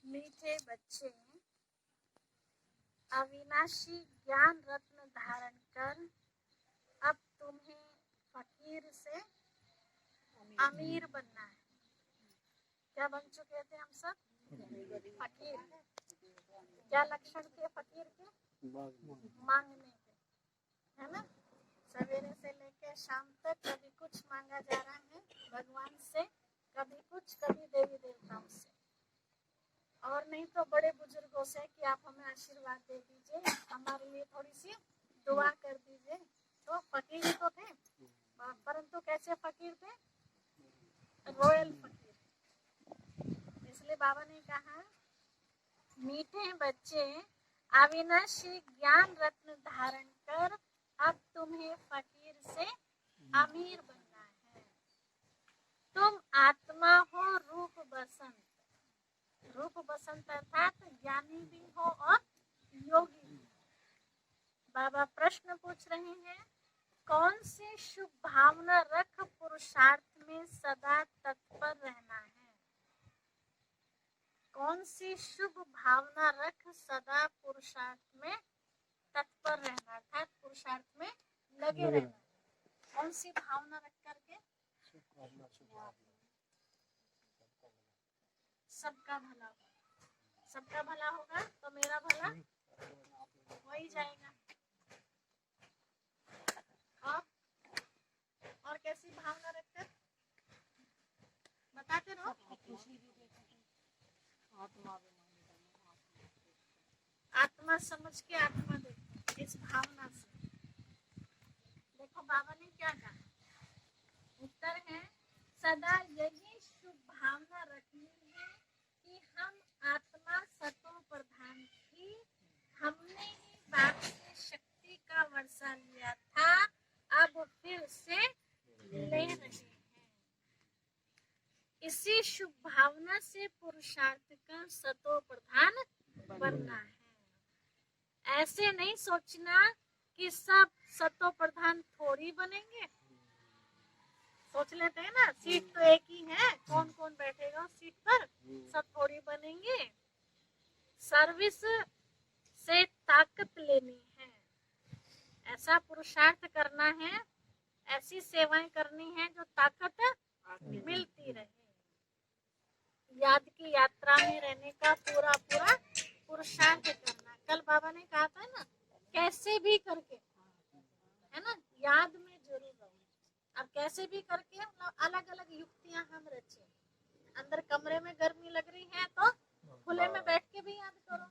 मीठे बच्चे, अविनाशी ज्ञान रत्न धारण कर अब तुम्हें फकीर से अमीर बनना है। क्या बन चुके थे हम सब? फकीर। क्या लक्षण थे फकीर के? मांगने के, है ना। सवेरे से लेकर शाम तक कभी कुछ मांगा जा रहा है भगवान से, कभी कुछ, कभी देवी देवताओं से, और नहीं तो बड़े बुजुर्गों से कि आप हमें आशीर्वाद दे दीजिए, हमारे लिए थोड़ी सी दुआ कर दीजिए। तो फकीर ही तो थे, परंतु कैसे फकीर थे? रॉयल फकीर। इसलिए बाबा ने कहा, मीठे बच्चे, अविनाशी ज्ञान रत्न धारण कर अब तुम्हें फकीर से अमीर बनना है। तुम आत्मा हो रूप बसंत, रूप बसंत अर्थात ज्ञानी भी हो और योगी भी। बाबा प्रश्न पूछ रहे हैं, कौन सी शुभ भावना रख पुरुषार्थ में सदा तत्पर रहना है। कौन सी शुभ भावना रख सदा पुरुषार्थ में तत्पर रहना, अर्थात पुरुषार्थ में लगे रहना। कौन सी भावना रख करके? सबका भला होगा। सबका भला होगा तो मेरा भला हो ही जाएगा। और कैसी भावना रखकर बताते रहो। आत्मा समझ के आत्मा देखो, इस भावना से देखो। बाबा ने क्या कहा? उत्तर है, सदा यही शुभ भावना रखनी है कि हम आत्मा सतो प्रधान थी, हमने ही बाप से शक्ति का वर्षा लिया था, अब फिर से ले रहे हैं। इसी शुभ भावना से पुरुषार्थ का सतो प्रधान बनना है। ऐसे नहीं सोचना कि सब सतो प्रधान थोड़ी बनेंगे। सोच लेते हैं ना, सीट तो एक ही है, कौन कौन बैठेगा उस सीट पर, सब थोड़ी बनेंगे। सर्विस से ताकत लेनी है, ऐसा पुरुषार्थ करना है, ऐसी सेवाएं करनी है जो ताकत मिलती रहे। याद की यात्रा में रहने का पूरा पूरा पुरुषार्थ करना। कल बाबा ने कहा था ना, कैसे भी करके, है ना, याद में जरूर रहो। अब कैसे भी करके अलग अलग युक्तियां हम रचे। अंदर कमरे में गर्मी लग रही है तो खुले में बैठ के भी याद करो।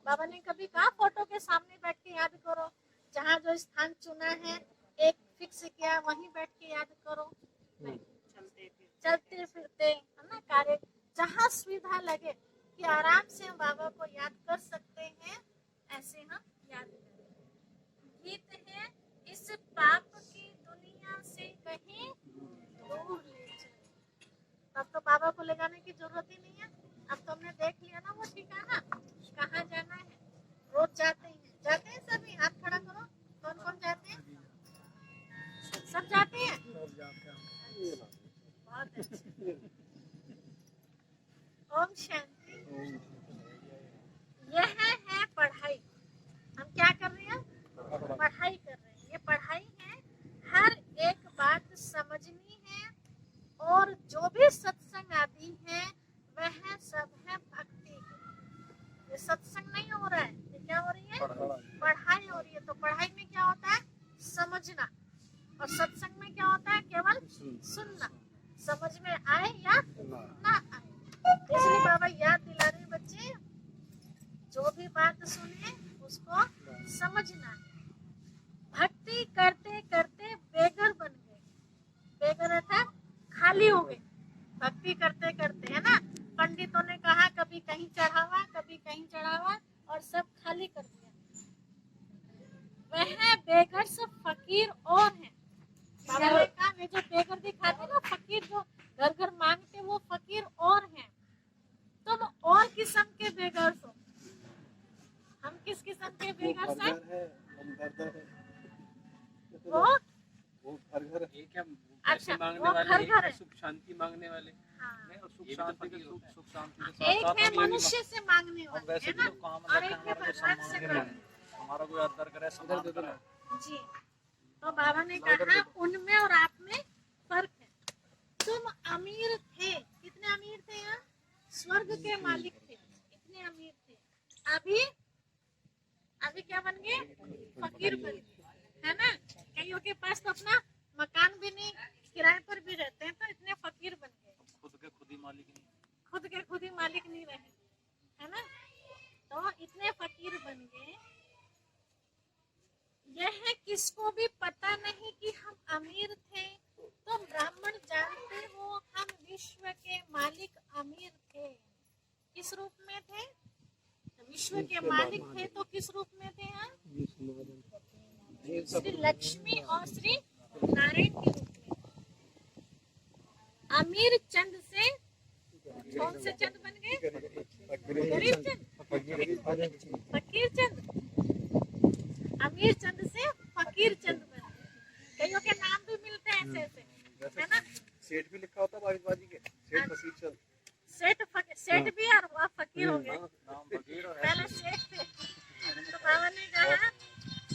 बाबा ने कभी कहा फोटो के सामने बैठ के याद करो। जहाँ जो स्थान चुना है, एक फिक्स किया, वहीं बैठ के याद करो। नहीं, चलते फिरते, है ना, कार्य जहाँ सुविधा लगे कि आराम से हम बाबा को याद कर सकते हैं, ऐसे हम याद करें। गीत है, इस पाप की दुनिया से कहीं दूर ले चले। तब तो बाबा को ले जाने की जरूरत ही नहीं है। अब तो हमने देख लिया ना वो ठिकाना, कहाँ जाना है। रोज जाते हैं सभी। हाथ खड़ा करो, कौन कौन जाते हैं? सब जाते हैं। बहुत अच्छे। ओम शांति। यह है पढ़ाई। हम क्या कर रहे हैं? पढ़ाई कर रहे हैं। ये पढ़ाई है, हर एक बात समझनी है, और जो भी सत्संग आदि है वह सब है भक्ति। ये सत्संग नहीं हो रहा है, ये क्या हो रही है? पढ़ाई हो रही है। तो पढ़ाई में क्या होता है? समझना। और सत्संग में क्या होता है? केवल सुनना। समझ में आए या ना आए। इसलिए बाबा याद दिला रहे हैं, बच्चे जो भी बात सुने उसको समझना है। भक्ति करते करते बेघर बन गए। बेघर अर्थात खाली हो गए भक्ति करते करते, है ना। पंडितों ने कहा कभी कहीं चढ़ावा, कभी कहीं चढ़ावा, और सब खाली कर दिया। वह बेघर सब फकीर और हैं। बाबा ने कहा, वे जो बेघर दिखाते ना, फकीर जो घर घर मांगते, वो फकीर और हैं। तुम और किस्म के बेघर हो। हम किस किस्म के बेघर से? वो घर घर। अच्छा, मांगने वो वाले, घर एक घर है है। सुख शांति मांगने वाले। हाँ। नहीं, और सुख शांति के सुख शांति के एक साथ है साथ में मनुष्य से मांगने और वाले, वैसे है भी ना, तो काम और रहता है एक है हमारा, जो भगवान से सम्मान मांगने करे, हमारा कोई आदर करे, सम्मान करे। जी। तो बाबा ने कहा उनमें और आप में फर्क है। तुम अमीर थे, कितने अमीर थे यहाँ? स्वर्ग के मालिक थे, इतने अमीर थे। अभी अभी क्या बन गए? फकीर बन गए, है ना। कईयों के पास तो अपना मकान भी नहीं, किराए पर भी रहते हैं, तो इतने फकीर बन गए। खुद के खुद ही मालिक नहीं, खुद के खुद ही मालिक नहीं रहे, है ना। तो इतने फकीर बन गए। यह किसको भी पता नहीं कि हम अमीर थे। तो ब्राह्मण जानते हो हम विश्व के मालिक अमीर थे। किस रूप में थे? विश्व के मालिक थे तो किस रूप में थे हम? श्री लक्ष्मी और श्री नारायण के रूप में। अमीर चंद से कौन से चंद बन गए? गरीब चंद, फकीर चंद। अमीर चंद से फकीर चंद बन गए। कईयों के नाम भी मिलते हैं ऐसे ऐसे, है ना। सेठ भी लिखा होता बाजी के, सेठ फकीर चंद। सेठ भी और वह फकीर हो गए। पहले सेठ थे। तो बाबा ने कहा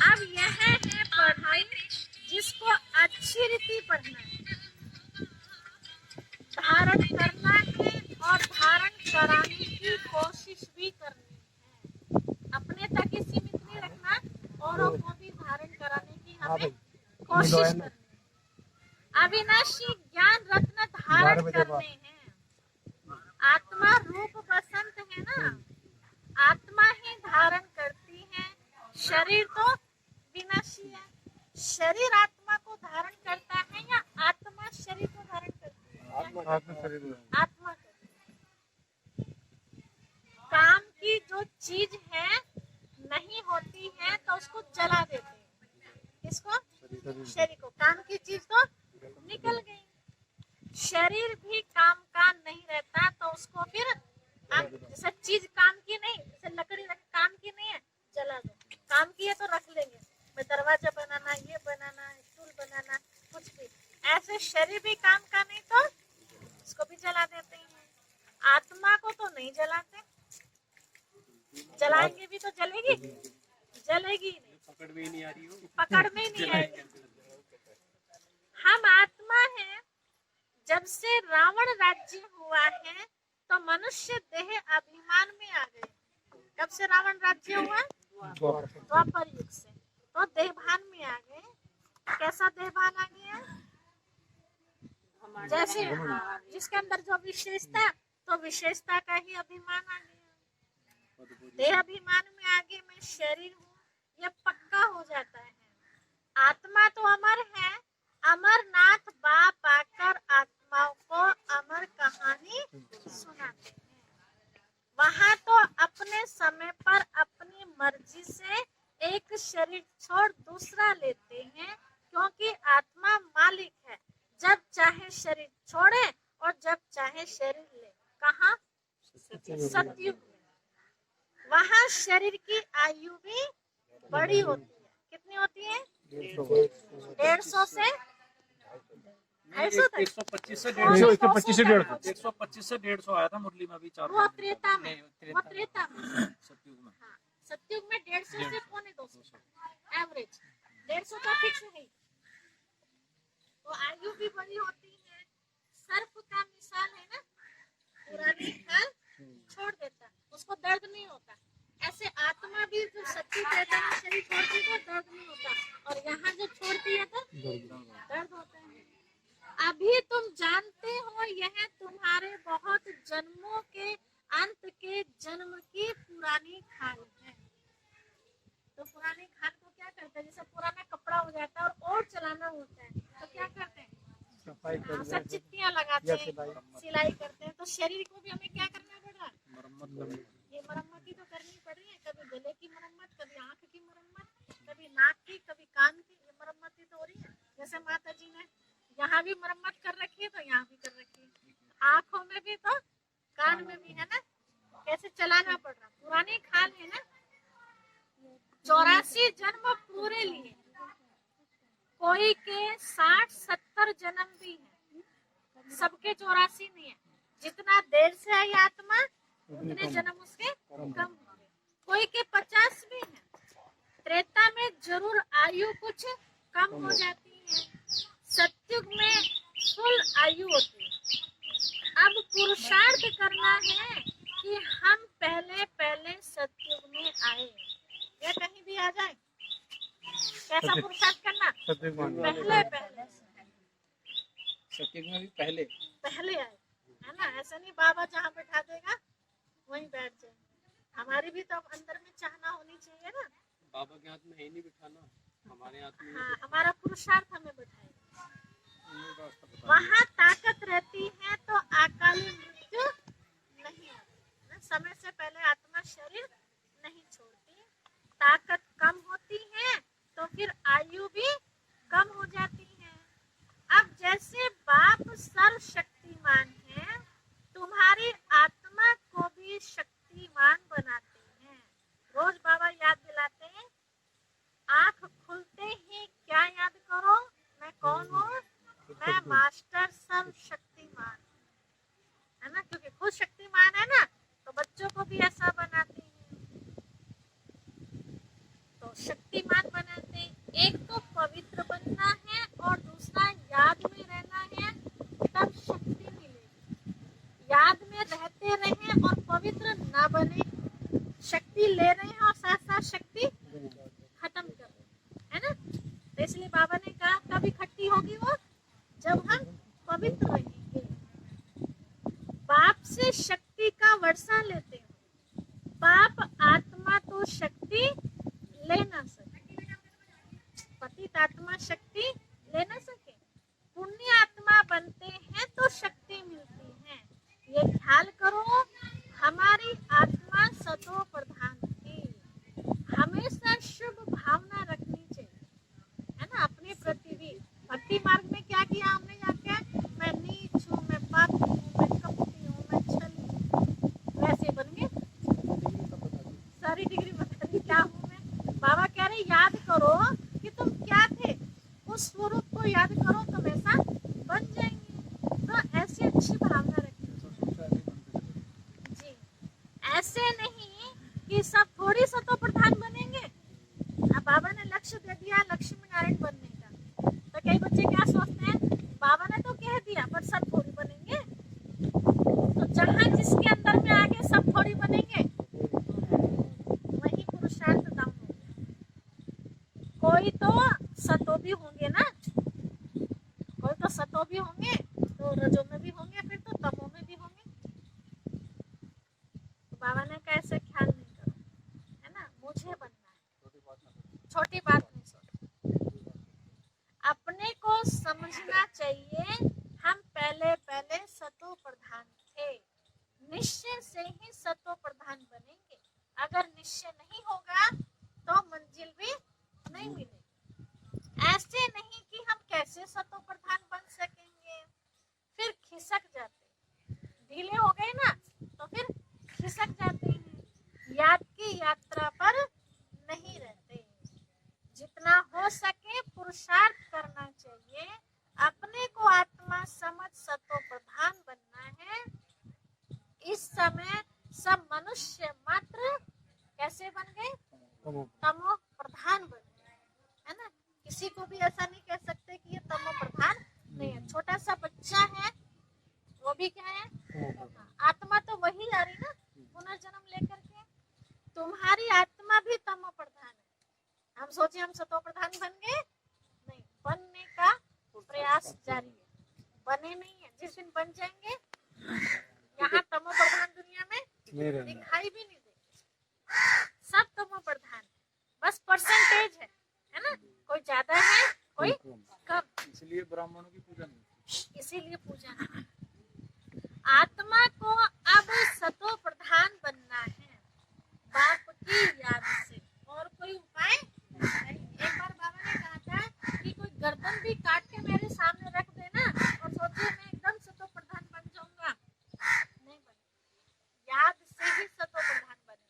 अब यह है पढ़ाई जिसको अच्छी रीति पढ़ना है, धारण करना है और धारण कराने की कोशिश भी करनी है। अपने तक ही सीमित नहीं रखना, औरों को भी धारण कराने की हमें कोशिश करनी है। अविनाशी ज्ञान रत्न धारण करने हैं। आत्मा रूप बसंत है ना, आत्मा ही धारण करती है, शरीर तो विनाशी है। शरीर आत्मा को धारण करता है या आत्मा शरीर को धारण करती है? आत्मा को। काम की जो चीज है नहीं होती है तो उसको जला देते हैं। किसको? शरीर को। काम की चीज तो निकल गई। शरीर भी काम का नहीं रहता तो उसको फिर जैसे चीज काम की नहीं, जैसे लकड़ी काम की नहीं है, जला दो। काम की है तो रख लेंगे, मैं दरवाजा बनाना, ये बनाना, स्टूल बनाना, कुछ भी। ऐसे शरीर भी काम का नहीं तो उसको भी जला देते हैं। आत्मा को तो नहीं जलाते, जलाएंगे भी तो जलेगी? जलेगी नहीं, पकड़ में ही नहीं आ रही हो, पकड़ में ही नहीं आएगी। हम आत्मा हैं। जब से रावण राज्य हुआ है तो मनुष्य देह अभिमान में आ गए। कब से रावण राज्य हुआ? द्वापर युग से। तो देहभान में आ गए। कैसा देहभान आ गया? जैसे जिसके अंदर जो विशेषता, तो विशेषता का ही अभिमान आ गया। देह अभिमान में आगे मैं शरीर हूँ, ये पक्का हो जाता है। आत्मा तो अमर है। अमरनाथ बाप आकर आत्माओं को अमर कहानी सुनाते हैं। वहाँ तो अपने समय पर अपनी मर्जी से एक शरीर छोड़ दूसरा लेते हैं, क्योंकि आत्मा मालिक है। जब चाहे शरीर छोड़े और जब चाहे शरीर ले। कहाँ? सतयुग में। वहाँ शरीर की आयु भी बड़ी होती है। कितनी होती है? 150 से 125 से 150, 125 से 150 आया था मुरली में अभी 4 वो त्रेता में, वो त्रेता में। सतयुग में। हाँ, सतयुग में 150 से 250 एवरेज। 150 का फिक्स है। तो आयु भी बड़ी होती है। सर्प का मिसाल है ना, पुरानी खाल छोड़ देता, उसको दर्द नहीं होता। ऐसे आत्मा भी जो सच्ची त्रेता में शरीर छोड़ती है तो दर्द नहीं होता, और यहाँ जो छोड़ती है तो दर्द होता है। अभी तुम जानते हो यह तुम्हारे बहुत जन्मों के अंत के जन्म की पुरानी खाल है। तो पुरानी खाल को क्या करते हैं? जैसे पुराना कपड़ा हो जाता है और चलाना होता है तो क्या करते हैं? सब चित्तियां लगाते हैं, सिलाई करते हैं। तो शरीर को भी हमें क्या करना पड़ रहा है? ये मरम्मत ही तो करनी पड़ रही है। कभी गले की मरम्मत, कभी आंख की मरम्मत, कभी नाक की, कभी कान की। ये मरम्मत ही तो हो रही है। जैसे माता जी ने यहाँ भी मरम्मत कर रखी है तो यहाँ भी कर रखी है, आंखों में भी तो कान में भी, है ना। कैसे चलाना पड़ रहा। पुरानी खाल है ना। 84 जन्म पूरे लिए, कोई के 60-70 जन्म भी है। सबके 84 नहीं है। जितना देर से आई आत्मा उतने जन्म उसके कम होंगे। कोई के 50 भी है। त्रेता में जरूर आयु कुछ कम हो जाती है, सतयुग में फुल आयु होती है। अब पुरुषार्थ करना है कि हम पहले पहले सतयुग में आए, या कहीं भी आ जाए। कैसा पुरुषार्थ करना? पहले पहले सत्युग में भी पहले आए, है ना। ऐसा नहीं बाबा जहाँ बैठा देगा वहीं बैठ जाए। हमारी भी तो अंदर में चाहना होनी चाहिए ना। बाबा के हाथ में है नहीं बिठाना, हमारे हाथ में। हाँ, हमारा पुरुषार्थ हमें बैठाएगा। वहाँ ताकत रहती है तो अकाली मृत्यु नहीं होती। समय से पहले आत्मा शरीर नहीं छोड़ती। ताकत कम होती है तो फिर आयु भी कम हो जाती है। अब जैसे बाप सर्वशक्तिमान है, तुम्हारी आत्मा को भी शक्तिमान बनाते हैं। रोज बाबा याद दिलाते हैं, आंख खुलते ही क्या याद करो? मैं कौन हूँ? मैं मास्टर सर्वशक्तिमान, है ना। क्योंकि खुद शक्तिमान है ना, तो बच्चों को भी ऐसा बनाते हैं। तो शक्तिमान बनाते हैं। एक तो पवित्र बनना है और दूसरा याद में रहना है, तब शक्ति मिलेगी। याद में रहते रहें और पवित्र ना बने। शक्ति ले रहे हैं और साथ साथ शक्ति खत्म कर रहे हैं, है ना। तो इसलिए बाबा ने कहा कब इकट्ठी होगी वो? जब हम पवित्र रहेंगे। बाप से शक्ति का वर्षा लेते हैं। बाप आत्मा तो शक्ति ले ना सके, पतित आत्मा शक्ति ले ना सके। पुण्य आत्मा बनते हैं तो शक्ति मिलती है। ये ख्याल करो, हमारी आत्मा सतो प्रधान थी। हमेशा शुभ भावना रखनी चाहिए, है ना। अपने प्रति भी भक्ति मार्ग में क्या किया हमने जाके? मैं नीच हूँ, मैं पापी हूँ, मैं कपटी हूँ, मैं छली हूँ, वैसे बन गए। सारी डिग्री बता दी क्या हूँ मैं। बाबा कह रहे याद करो कि तुम क्या थे, उस स्वरूप को याद करो, तुम ऐसा बन जाएंगे। तो ऐसी अच्छी भावना रखनी जी। ऐसे नहीं कि सब थोड़ी सतो प्रधान बनेंगे। अब बाबा ने लक्ष्य दे दिया लक्ष्मी नारायण बनने का, तो कई बच्चे क्या सोचते हैं, बाबा ने तो कह दिया पर सब थोड़ी बनेंगे। तो जहाँ जिसके अंदर में आगे सब थोड़ी बनेंगे, वही पुरुषार्थ दम होगा। कोई तो सतो भी होंगे ना, कोई तो सतो भी होंगे, तो रजो में भी होंगे, फिर तो तमो में भी होंगे। तो बाबा ने कैसे ख्याल नहीं करो, है ना। मुझे बनना है, छोटी बात नहीं सोचो। अपने को समझना चाहिए हम पहले पहले सतो प्रधान थे। निश्चय से ही सतो प्रधान बनेंगे। अगर निश्चय नहीं होगा तो मंजिल भी नहीं मिलेगी। ऐसे नहीं कि हम कैसे सतो प्रधान बन सकेंगे, फिर खिसक जाते, ढीले हो गए ना तो फिर खिसक जाते हैं। याद की यात्रा पर नहीं रहते। जितना हो सके पुरुषार्थ करना चाहिए। अपने को आत्मा समझ सतो प्रधान बनना है। इस समय सब मनुष्य मात्र कैसे बन गए? तमो प्रधान बन गए, है ना। किसी को भी ऐसा नहीं कह सकते कि ये तमो प्रधान नहीं है। छोटा सा बच्चा है, वो भी क्या है? आत्मा तो वही आ रही ना पुनर्जन्म लेकर के। तुम्हारी आत्मा भी तमो प्रधान है। हम सोचे हम सतो प्रधान बन गए, नहीं, बनने का प्रयास जारी है। बने नहीं है, जिस दिन बन जाएंगे यहाँ तमो प्रधान दुनिया में दिखाई भी नहीं देंगे। सब तमो प्रधान, बस परसेंटेज है ना। कोई ज्यादा है, कोई कम। इसलिए ब्राह्मणों की पूजा नहीं, इसीलिए पूजा नहीं। आत्मा को अब सतो प्रधान बनना है बाप की याद से, और कोई उपाय नहीं। एक बार बाबा ने कहा था कि कोई गर्दन भी काट के मेरे सामने रख देना और सोचिए मैं एकदम सतो प्रधान बन जाऊंगा, नहीं बने। याद से ही सतो प्रधान बनेंगे।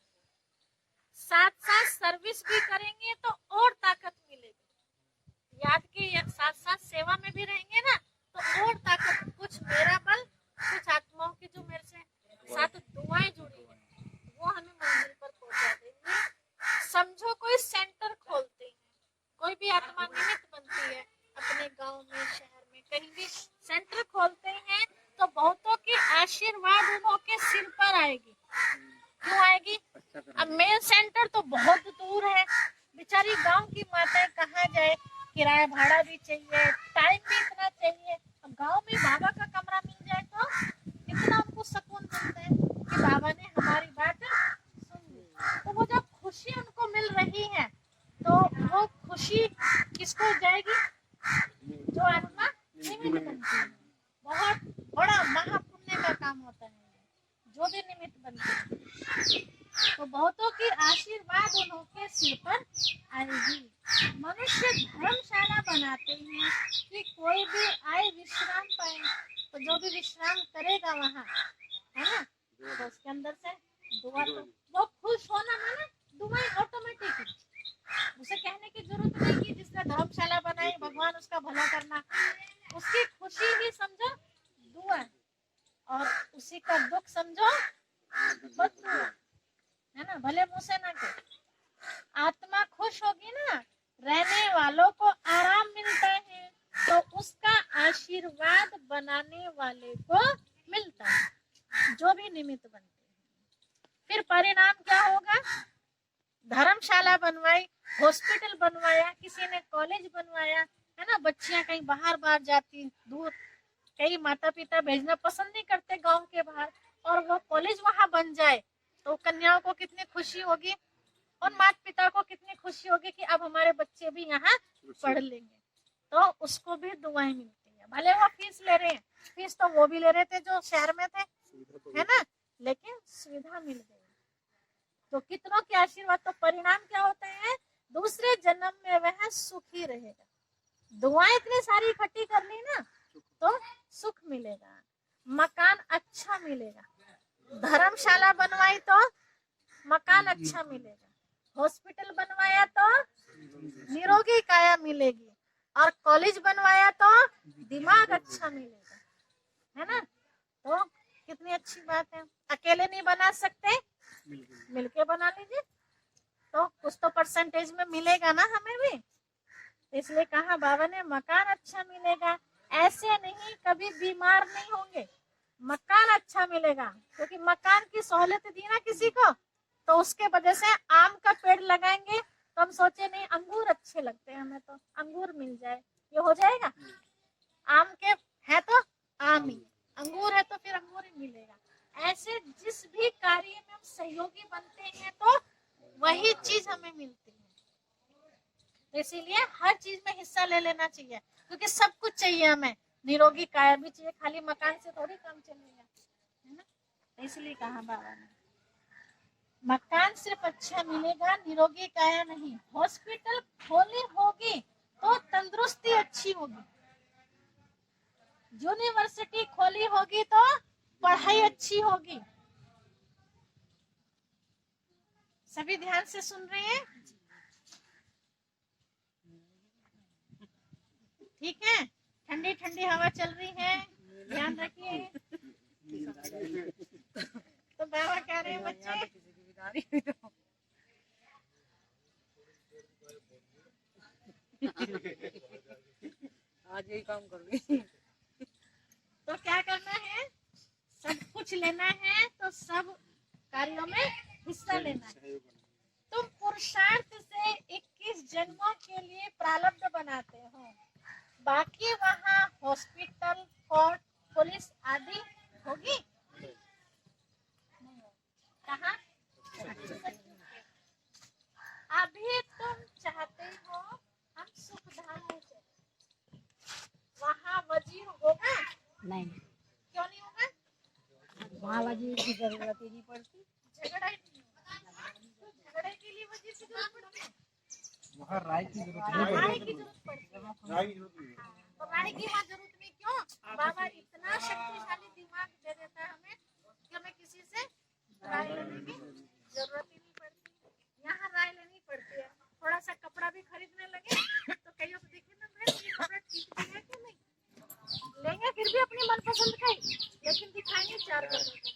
साथ साथ सर्विस भी करेंगे तो और ताकत मिलेगी। याद के साथ साथ सेवा में भी रहेंगे ना तो और ताकत। कुछ मेरा क्यों आएगी? अब मेन सेंटर तो बहुत दूर है, बेचारी गांव की माताएं कहाँ जाए, किराया भाड़ा भी चाहिए, टाइम भी इतना चाहिए। अब गांव में बाबा का कमरा मिल जाए तो कितना उनको सुकून मिलता है कि बाबा ने हमारी बात सुन ली। तो वो जब खुशी उनको मिल रही है तो वो खुशी किसको जाएगी? जो आत्मा निमित्त बनती है। बहुत बड़ा महापुण्य का काम होता है जो भी निमित्त बनते हैं। तो बहुतों की आशीर्वाद उनके सिर पर आएगी। मनुष्य धर्मशाला बनाते हैं कि कोई भी आए विश्राम पाए, तो जो भी विश्राम करेगा वहाँ, है ना, तो उसके अंदर से दुआ, तो वो खुश होना माने दुआएं ऑटोमेटिक, उसे कहने की जरूरत नहीं कि जिसने धर्मशाला बनाई भगवान उसका भला करना, उसकी खुशी ही समझो दुआ, और उसी का दुख समझो बददुआ, है ना, भले मुंह से ना कहे। आत्मा खुश होगी ना, रहने वालों को आराम मिलता है, तो उसका आशीर्वाद बनाने वाले को मिलता है, जो भी निमित्त बनते हैं। फिर परिणाम क्या होगा? धर्मशाला बनवाई, हॉस्पिटल बनवाया, किसी ने कॉलेज बनवाया, है ना, बच्चियां कहीं बाहर बाहर जाती दूर, कई माता पिता भेजना पसंद नहीं करते गांव के बाहर, और वो कॉलेज वहां बन जाए तो कन्याओं को कितनी खुशी होगी और माता पिता को कितनी खुशी होगी कि अब हमारे बच्चे भी यहाँ पढ़ लेंगे, तो उसको भी दुआएं मिलती है। भले वो फीस ले रहे हैं, फीस तो वो भी ले रहे थे जो शहर में थे, है ना, लेकिन सुविधा मिल गई, तो कितनों के आशीर्वाद। तो परिणाम क्या होते हैं? दूसरे जन्म में वह सुखी रहेगा। दुआएं इतनी सारी इकट्ठी कर ली ना तो सुख मिलेगा, मकान अच्छा मिलेगा, धर्मशाला बनवाई तो मकान अच्छा मिलेगा, हॉस्पिटल बनवाया तो निरोगी काया मिलेगी, और कॉलेज बनवाया तो दिमाग अच्छा मिलेगा, है ना। तो कितनी अच्छी बात है। अकेले नहीं बना सकते, मिलके बना लीजिए, तो कुछ तो परसेंटेज में मिलेगा ना हमें भी। इसलिए कहा बाबा ने मकान अच्छा मिलेगा, ऐसे नहीं कभी बीमार नहीं होंगे, मकान अच्छा मिलेगा, क्योंकि मकान की सहूलियत दी ना किसी को, तो उसके वजह से आम का पेड़ लगाएंगे तो हम सोचे नहीं अंगूर अच्छे लगते हैं हमें, तो अंगूर मिल जाए, ये हो जाएगा। आम के है तो आम ही, अंगूर है तो फिर अंगूर ही मिलेगा। ऐसे जिस भी कार्य में हम सहयोगी बनते हैं तो वही चीज हमें मिलती है। तो इसीलिए हर चीज में हिस्सा ले लेना चाहिए, क्योंकि सब कुछ चाहिए हमें, निरोगी काया भी चाहिए, खाली मकान से थोड़ी काम चलेगा, है ना। तो इसलिए कहा बाबा ने मकान सिर्फ अच्छा मिलेगा, निरोगी काया नहीं। हॉस्पिटल खोली होगी तो तंदुरुस्ती अच्छी होगी, यूनिवर्सिटी खोली होगी तो पढ़ाई अच्छी होगी। सभी ध्यान से सुन रहे हैं? ठीक है, ठंडी ठंडी हवा चल रही है, ध्यान रखिए। तो बाबा कह रहे हैं बच्चे आज यही काम कर रही। तो क्या करना है? सब कुछ लेना है तो सब कार्यों में हिस्सा लेना है। तुम पुरुषार्थ से 21 जन्मों के लिए प्रारब्ध बनाते हो, बाकी वहाँ हॉस्पिटल, कोर्ट, पुलिस आदि होगी। कहाँ? अभी तुम चाहते हो हम सुख धाम में चले, वहाँ वजीर होगा नहीं, क्यों नहीं होगा? वहाँ वजीर की जरूरत ही नहीं पड़ती, झगड़ा ही नहीं होगा, तो झगड़े के लिए वजीर की जरूरत पड़ती है, वहाँ राय की जरूरत राय की जरूरत पड़ती है। तो राय की वहाँ जरूरत नहीं, क्यों? बाबा इतना शक्तिशाली दिमाग दे देता है हमें कि हमें किसी से राय लेने की जरूरत ही नहीं पड़ती। यहाँ राय लेनी पड़ती है। थोड़ा सा कपड़ा भी खरीदने लगे तो कईयों को देखे ना, भाई ये कपड़ा ठीक है कि नहीं, लेंगे फिर भी अपनी मनपसंद का ही, लेकिन दिखाएंगे 4 लोगों को,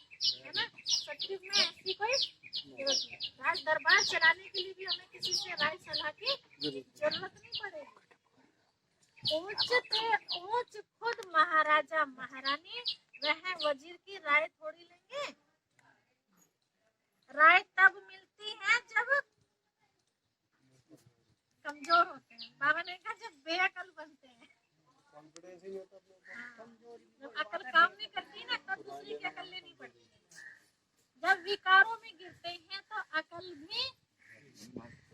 है ना। सच्ची में ऐसी कोई जरूरत नहीं। राज दरबार चलाने के लिए भी हमें किसी से राय सलाह की जरूरत नहीं पड़ेगी। ऊंच खुद महाराजा महारानी, वह वजीर की राय थोड़ी लेंगे। ऐसे नहीं होता अपने ऊपर। जब अकल काम नहीं करती ना तो दूसरी की अकल लेनी पड़ती है। जब विकारों में गिरते हैं तो अकल भी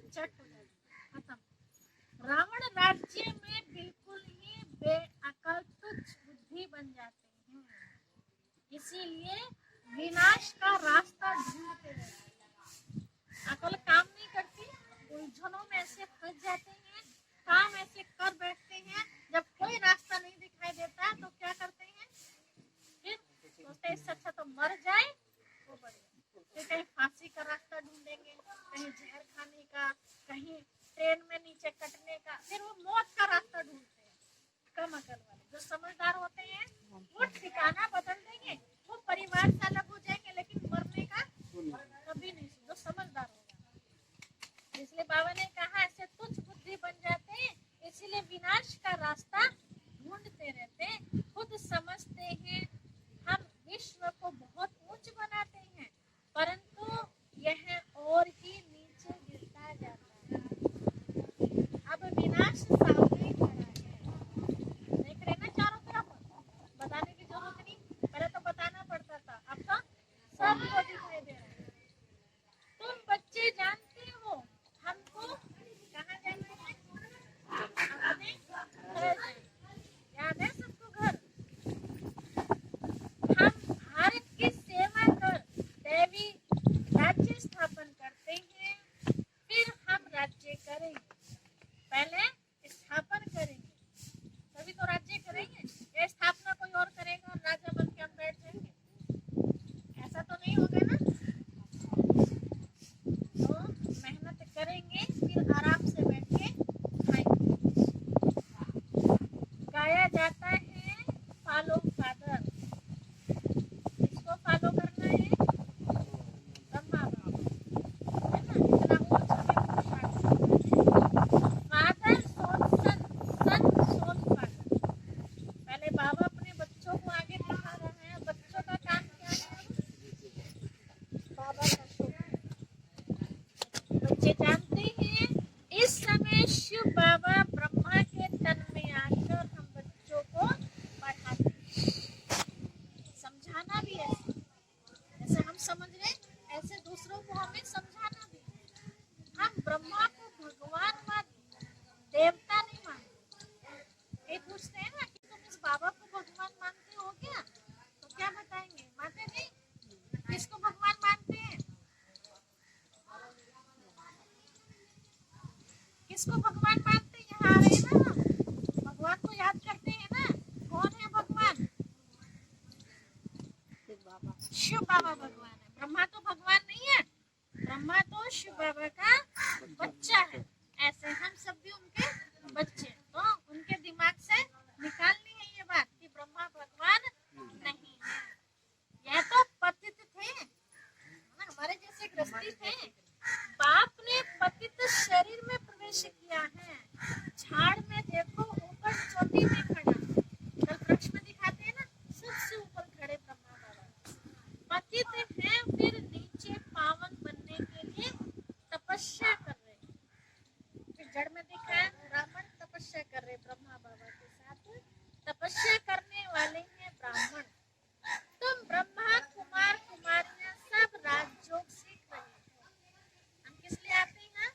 चट हो जाती है, खत्म। रावण राज्य में बिल्कुल ही बेअकल तुच्छ बुद्धि बन जाते हैं, इसीलिए विनाश का रास्ता ढूंढते रहते हैं। अकल काम नहीं करती, उलझनों में ऐसे फंस जाते हैं, काम ऐसे कर बैठते हैं, जब कोई रास्ता नहीं दिखाई देता तो क्या करते हैं, फिर सोचते हैं इससे अच्छा तो मर जाए वो बढ़िया। फिर कहीं फांसी का रास्ता ढूंढेंगे, कहीं जहर खाने का, कहीं ट्रेन में नीचे कटने का, फिर वो मौत का रास्ता ढूंढते हैं। कम अकल वाले जो समझदार होते हैं वो ठिकाना बदल देंगे, वो परिवार से अलग हो जाएंगे, लेकिन मरने का कभी नहीं, जो समझदार होगा। इसलिए बाबा ने कहा ऐसे तुच्छ बुद्धि बन जाते हैं, इसीलिए विनाश का रास्ता ढूंढते रहते हैं। खुद समझते हैं हम विश्व को बहुत ऊंच बनाते हैं, परंतु यह और ही नीचे गिरता जाता है। अब विनाश सामने खड़ा है, देख रहे ना चारों तरफ, बताने की जरूरत नहीं, पहले तो बताना पड़ता था, अब तो सबको दिखाई दे रहा है। तुम बच्चे जानते हो हमको कहाँ जाना है, अपने घर जाना। याद है सबको घर। हम भारत की सेवा कर दैवी राज्य स्थापन करते हैं, फिर हम राज्य करेंगे। पहले स्थापन करेंगे तभी तो राज्य करेंगे, या स्थापना कोई और करेगा और राजा बन के हम बैठ जाएंगे, ऐसा तो नहीं होगा ना। तो मेहनत करेंगे, फिर आराम से बैठ के खाएंगे। गाया जाता है फॉलो फादर, किसको फॉलो करना है, ब्रह्मा बाबा, है ना, इतना ऊंच हमें पुरुषार्थ करना है। फादर सोल सन, सन सोल फादर। पहले बाबा अपने बच्चों को आगे दिखा रहा है, बच्चों का काम क्या है, बाबा का शो। बच्चे जानते हैं इस समय शिव बाबा ब्रह्मा के तन में आकर हम बच्चों को पढ़ाते हैं। समझाना भी है, जैसे हम समझ रहे ऐसे दूसरों को हमें समझाना भी है। हम ब्रह्मा को भगवान व देवता नहीं मानते। ये पूछते हैं ना कि तुम इस बाबा को भगवान मानते हो क्या, तो क्या बताएंगे, मानते नहीं। किसको भगवान मानते हैं, किसको भगवान मानते हैं, यहाँ आ रहे हैं ना हम, भगवान को याद करते हैं ना। कौन है भगवान, शिव बाबा भगवान है। ब्रह्मा तो भगवान नहीं है, ब्रह्मा तो शिव बाबा का बच्चा है। ऐसे हम सब भी उनके बच्चे, तो उनके दिमाग से निकालनी है ये बात कि ब्रह्मा भगवान नहीं है। यह तो पतित थे, हमारे जैसे गृहस्थी थे। बाप ने पतित शरीर में प्रवेश किया है। झाड़ में देखो ऊपर चोटी में खड़ा, कल वृक्ष में दिखाते हैं ना, सबसे ऊपर खड़े ब्रह्मा बाबा पतित हैं, फिर नीचे पावन बनने के लिए तपस्या कर रहे हैं। फिर जड़ में दिखा है ब्राह्मण तपस्या कर रहे, ब्रह्मा बाबा के साथ तपस्या करने वाले हैं ब्राह्मण। तुम ब्रह्मा कुमार कुमारियां सब राजयोग सीख रहे हो। हम किस लिए आते हैं,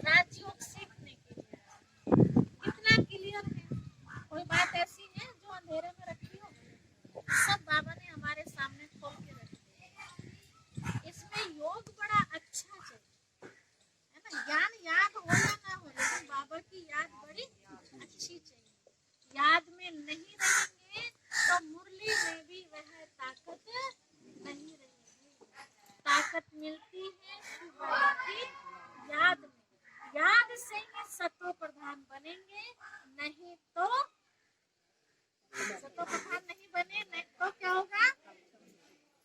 राजयोग सीखने के लिए। कितना क्लियर है, कोई बात ऐसी है जो अंधेरे में रखी हो, सब बाबा ने हमारे सामने खोल के रखी है। इसमें योग बड़ा अच्छा चाहिए, है ना। ज्ञान याद हो या ना हो, लेकिन बाबा की याद बड़ी अच्छी चाहिए। याद में नहीं रहेंगे तो मुरली में भी वह ताकत नहीं रहेगी। ताकत मिलती है शिव बाबा की याद में। याद से ही सतो प्रधान बनेंगे, नहीं तो सतो प्रधान नहीं बने, नहीं तो क्या होगा,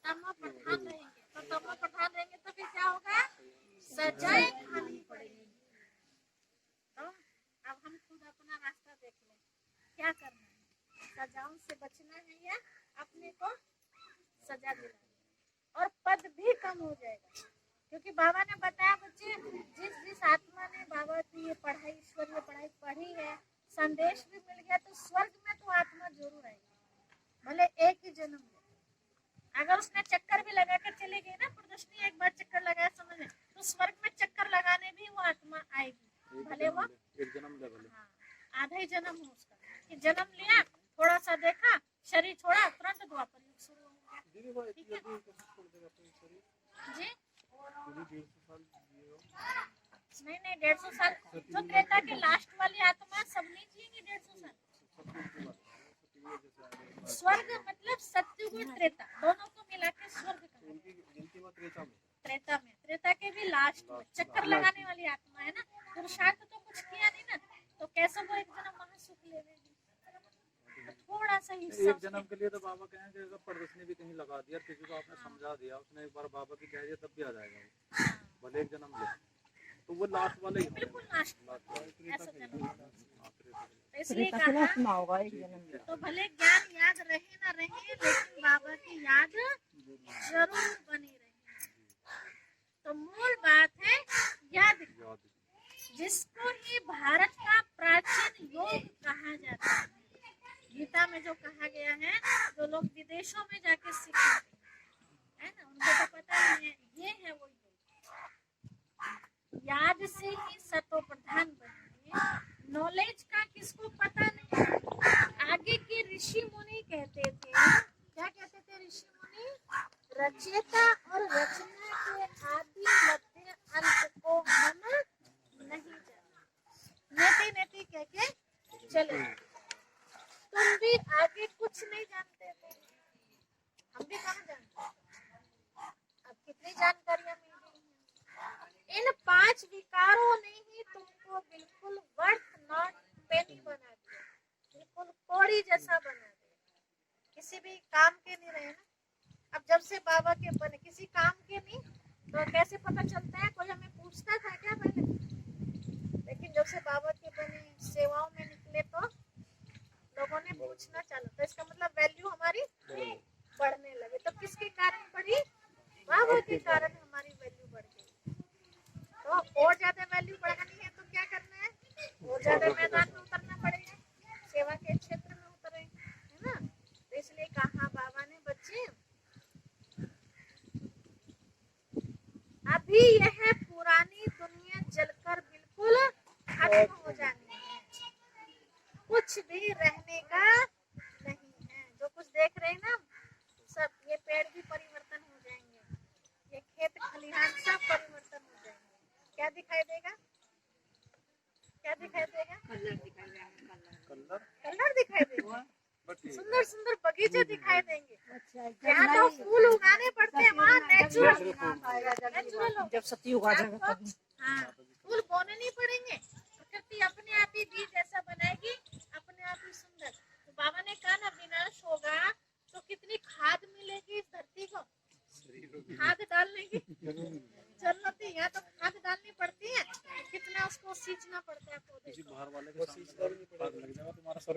तमो प्रधान रहेंगे। तो तमो प्रधान रहेंगे तो फिर क्या होगा, सजाएं खानी पड़ेगी। तो अब हम खुद अपना रास्ता देख लें, क्या करना है, सजाओं से बचना है या अपने को सजा दिलाना है। और पद भी कम हो जाएगा, क्योंकि बाबा ने बताया बच्चे, जिस जिस आत्मा ने बाबा की ये पढ़ाई, ईश्वरीय पढ़ाई पढ़ी है, संदेश भी मिल गया तो स्वर्ग में तो आत्मा जरूर आएगी, भले एक ही जन्म में। अगर उसने चक्कर भी लगा कर चले गए ना, प्रदर्शनी एक बार चक्कर लगाया समझ में, तो स्वर्ग में चक्कर लगाने भी वो आत्मा आएगी, भले वो एक जन्म ले भले। हाँ, आधा ही जन्म हो उसका, कि जन्म लिया, थोड़ा सा देखा, शरीर छोड़ा, तुरंत द्वापर युग शुरू हो गया। ठीक है जी, नहीं 150 साल जो त्रेता के लास्ट वाली आत्मा सब नहीं जिएंगे 150 साल। स्वर्ग मतलब सत्युग और त्रेता दोनों को मिला के स्वर्ग कहा। त्रेता के भी लास्ट में चक्कर लगाने वाली आत्मा है ना, पुरुषार्थ तो कुछ किया नहीं ना, तो कैसे वो एक जन्म वहां सुख लेगी। तो थोड़ा सा हिस्सा एक जन्म के लिए तो बाबा कहें कि अगर प्रदर्शनी भी कहीं लगा दिया, किसी को आपने समझा दिया, उसने एक बार बाबा की कह दिया, तब भी आ जाएगा, भले एक जन्म ले, तो वो लास्ट वाले ही बिल्कुल लास्ट ऐसा जन्म। तो इसलिए त्रेता के कहा लास्ट में होगा एक जन्म में। तो भले ज्ञान याद रहे ना रहे, लेकिन बाबा की याद जरूर बनी रहे। तो मूल बात है याद की, जिसको ही भारत का प्राचीन योग कहा जाता है। गीता में जो कहा गया है, जो लोग विदेशों में जाके सीखते है ना, उनको तो पता नहीं है, ये है वो योग। याद से ही सतो प्रधान बनेंगे। नॉलेज का किसको पता नहीं। आगे के ऋषि मुनि कहते थे, क्या कहते थे ऋषि मुनि? रचयिता और रचना के आदि मध्य अंत को हम नहीं जानते। नेति नेति कह के चले, तुम भी आगे कुछ नहीं जानते थे, हम भी कहाँ जानते। अब कितनी जानकारियां मिल गई हैं। इन 5 विकारों ने ही तुमको बिल्कुल वर्थ नॉट पेनी बना दिया, बिल्कुल कौड़ी जैसा बना दिया, किसी भी काम के नहीं रहे ना। अब जब से बाबा के बने, किसी काम के नहीं, तो कैसे पता चलता है? कोई हमें पूछता था क्या पहले? लेकिन जब से बाबा के बने, सेवाओं में निकले, तो लोगों ने पूछना चालू, तो इसका मतलब वैल्यू हमारी बढ़ने लगी। तो किसके कारण बढ़ी? बाबा के कारण हमारी वैल्यू बढ़ गई। तो और ज्यादा वैल्यू बढ़ानी है तो क्या करना है? और ज्यादा मैदान में उतरना पड़ेगा, सेवा के क्षेत्र में उतरे, है ना। तो इसलिए कहा बाबा ने, बच्चे अभी यह पुरानी दुनिया जलकर बिल्कुल खत्म हो जानी है, कुछ भी रहने का नहीं है। जो कुछ देख रहे हैं ना, सब ये पेड़ भी परिवर्तन हो जाएंगे, ये खेत खलिहान सब परिवर्तन हो जाएंगे। क्या दिखाई देगा? क्या दिखाई देगा? कलर दिखाई देगा, सुंदर सुंदर बगीचे दिखाई देंगे। यहाँ तो फूल उगाने पड़ते हैं, वहाँ नेचुरल नेचुरल जब सतयुग आ जाएगा तभी। हाँ, फूल बोने नहीं पड़ेंगे, प्रकृति अपने आप ही बीज ऐसा बनाएगी, अपने आप ही सुंदर। तो बाबा ने कहा ना, विनाश होगा तो कितनी खाद मिलेगी इस धरती को, खाद डालने की जरूरत है। यहाँ तो खाद डालनी पड़ती है, कितना उसको सींचना पड़ता है पौधे को। बाहर वाले को सींचना लग जाएगा तुम्हारा सर।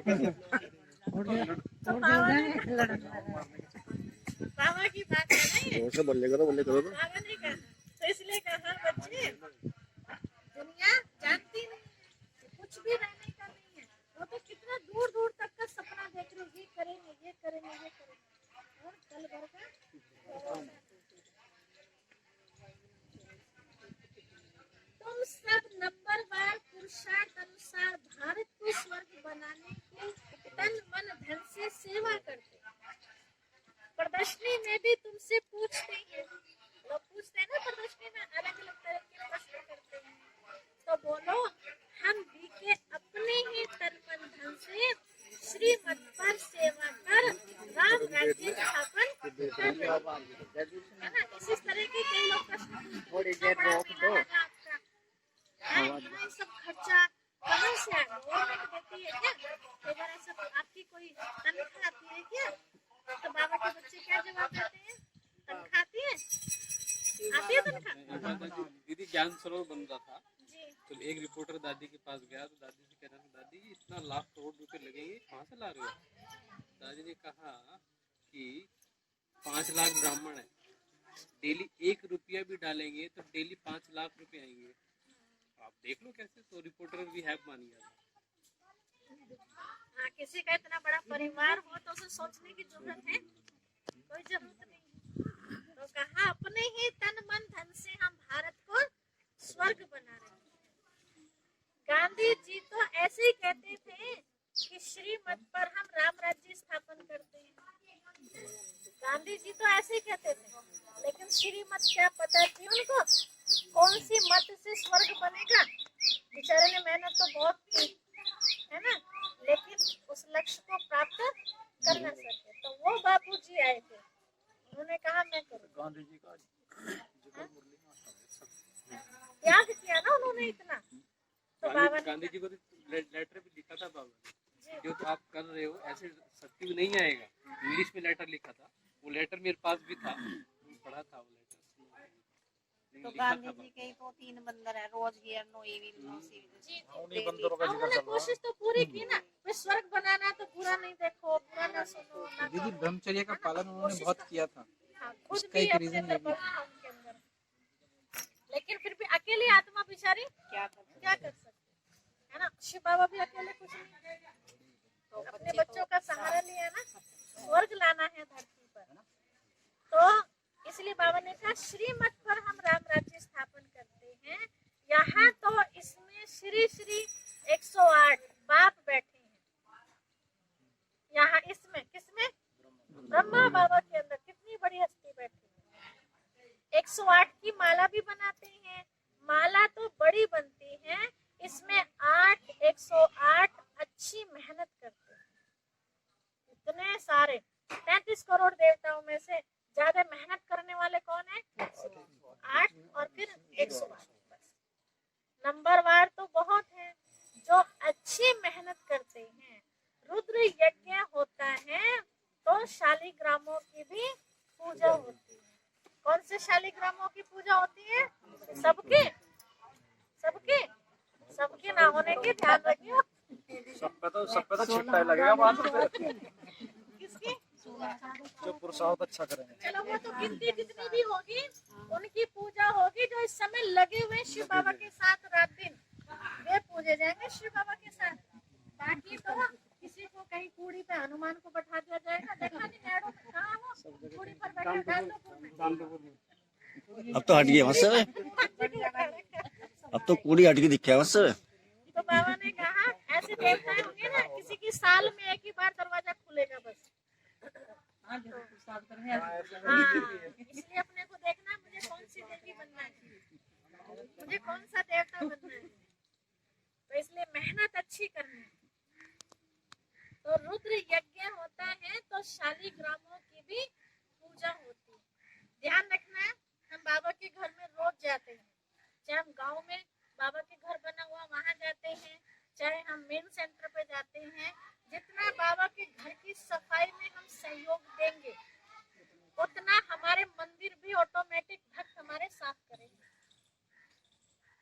तो बाबा की बात है नहीं, तो बोलने करो बाबा ने कहा। तो इसलिए कहा बच्चे, दुनिया जानती नहीं है, कुछ भी रहने का नहीं है। वो तो कितना दूर दूर तक का सपना देख रहे, ये करेंगे ये करेंगे ये करेंगे, और कल भर का। तुम सब नंबरवार पुरुषार्थ अनुसार भारत को स्वर्ग बनाने की तन मन धन से सेवा करते। प्रदर्शनी में भी तुमसे पूछते हैं, लोग पूछते हैं ना प्रदर्शनी में, अलग अलग तरह के प्रश्न करते हैं, तो बोलो हम भी के अपने ही तन मन धन से श्रीमत पर सेवा कर राम राज्य स्थापन कर रहे हैं ना। इसी तरह के कई लोग प्रश्न पूछते हैं, इतना सब खर्चा कहाँ से आ गया? गवर्नमेंट देती है क्या? कई बार ऐसा आपकी कोई तनख्वाह आती है क्या? तो बाबा के बच्चे क्या जवाब देते हैं? तनख्वाह आती है? आती है तनख्वाह? दीदी ज्ञान सरोवर बन रहा था, जी, तो एक रिपोर्टर दादी के पास गया, तो दादी से कह रहा था, दादी इतना लाख करोड़ रुपए लगेंगे, कहाँ से ला रहे हो? दादी ने कहा कि 5 लाख ब्राह्मण है, डेली 1 रुपया भी डालेंगे तो डेली 5 लाख रुपए आएंगे। आप देख लो कैसे। तो रिपोर्टर भी हैप मान गया। हाँ, किसी का इतना बड़ा परिवार हो तो उसे सोचने की जरूरत है, कोई जरूरत नहीं। तो कहा अपने ही तन मन धन से हम भारत को स्वर्ग बना रहे हैं। गांधी जी तो ऐसे ही कहते थे कि श्रीमत पर हम राम राज्य स्थापन करते हैं। गांधी जी तो ऐसे ही कहते थे, लेकिन श्रीमत क्या पता थी उनको कौन सी मत से स्वर्ग बनेगा। बेचारे ने मेहनत तो बहुत की है ना, लेकिन उस लक्ष्य को प्राप्त कर न सके। तो वो बापूजी आए थे, उन्होंने कहा मैं करूँ। गांधी जी का त्याग किया ना उन्होंने इतना। तो बाबा ने गांधी जी को लेटर भी लिखा था बाबा ने, जो तो आप कर रहे हो ऐसे सत्य में नहीं आएगा। इंग्लिश में लेटर लिखा था, वो लेटर मेरे पास भी था, पढ़ा था वो लेटर। तो गांधी जी के ही तो 3 बंदर है, रोजगार नो एविल नो सिविल। उन्हीं बंदरों का जिक्र उन्होंने चल रहा कोशिश तो पूरी की ना, वे स्वर्ग बनाना तो पूरा नहीं देखो, पूरा ना सुनो ना दीदी करो। ब्रह्मचर्य का पालन उन्होंने बहुत किया था। हाँ, खुद उसका भी एक अपने रीजन अंदर ये भी बल था उनके अंदर, लेकिन फिर भी अकेली आत्मा बेचारी क्या कर सकती है ना। शिव बाबा भी अकेले कुछ नहीं, तो अपने बच्चों का सहारा लिया ना, स्वर्ग लाना है धरती पर। तो इसलिए बाबा ने कहा श्रीमत पर हम राम राज्य स्थापन करते हैं। यहाँ तो इसमें श्री श्री 108 बाप बैठे हैं। यहाँ इसमें किसमें? ब्रह्मा बाबा के अंदर कितनी बड़ी हस्ती बैठी है। 108 की माला भी बनाते हैं, माला तो बड़ी बनती है, इसमें 108 अच्छी मेहनत करते हैं। इतने सारे 33 करोड़ देवताओं में से ज्यादा मेहनत करने वाले कौन है? 8 और फिर 108। बस नंबरवार तो बहुत है जो अच्छी मेहनत करते हैं। रुद्र यज्ञ होता है तो शालिग्रामों की भी पूजा होती है। कौन से शालिग्रामों की पूजा होती है? सबके सबके सबके ना होने की ध्यान रखियो। सब पे तो छिट्टा ही लगेगा बाद में। किसकी? जो पुरुषार्थ अच्छा करेंगे। चलो वो तो गिनती जितनी भी होगी उनकी पूजा होगी, जो इस समय लगे हुए शिव बाबा के साथ रात दिन वे पूजे जाएंगे शिव बाबा के साथ। बाकी तो किसी को कहीं कूड़ी पे हनुमान को बैठा दिया जाएगा, देखा नहीं ऐडो कहाँ वो कूड़ी पर बैठे दांडोपुर में। अब तो हट गए वहां से, अब तो कूड़ी हट के दिखे वहां से। तो बाबा ने कहा ऐसे देवता होंगे ना, किसी की साल में एक ही बार दरवाजा खुलेगा बस। हाँ, इसलिए अपने को देखना मुझे कौन सी देवी बनना है, मुझे कौन सा देवता बनना है। तो इसलिए मेहनत अच्छी करनी है। तो रुद्र यज्ञ होता है तो शालिग्रामों की भी पूजा होती है। ध्यान रखना है, हम बाबा के घर में रोज जाते हैं, चाहे हम गांव में बाबा के घर बना हुआ वहां जाते हैं, चाहे हम मेन सेंटर पे जाते हैं। जितना बाबा के घर की सफाई में हम सहयोग देंगे उतना हमारे मंदिर भी ऑटोमेटिक भक्त हमारे साफ करेंगे।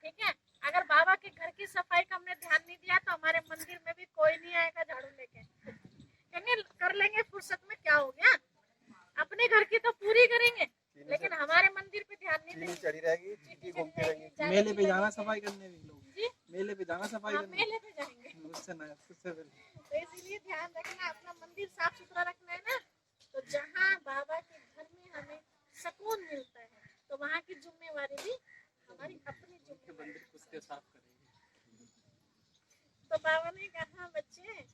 ठीक है, अगर बाबा के घर की सफाई का हमने ध्यान नहीं दिया तो हमारे मंदिर में भी कोई नहीं आएगा झाड़ू लेके, कहेंगे कर लेंगे फुर्सत में, क्या हो गया। अपने घर की तो पूरी करेंगे लेकिन हमारे मंदिर पे ध्यान नहीं देंगे। चढ़ी रहेगी, चींटी घूमती रहेगी। मेले पे जाना सफाई करने भी लोग, जी मेले पे जाना सफाई हाँ, करने, मेले पे जाएंगे। उससे ना उससे पहले। तो इसीलिए ध्यान रखना, अपना मंदिर साफ सुथरा रखना है ना। तो जहाँ बाबा के घर में हमें सुकून मिलता है तो वहाँ की जिम्मेवारी भी हमारी अपनी जिम्मेवारी। मंदिर उसके साफ करेंगे। तो बाबा ने कहा बच्चे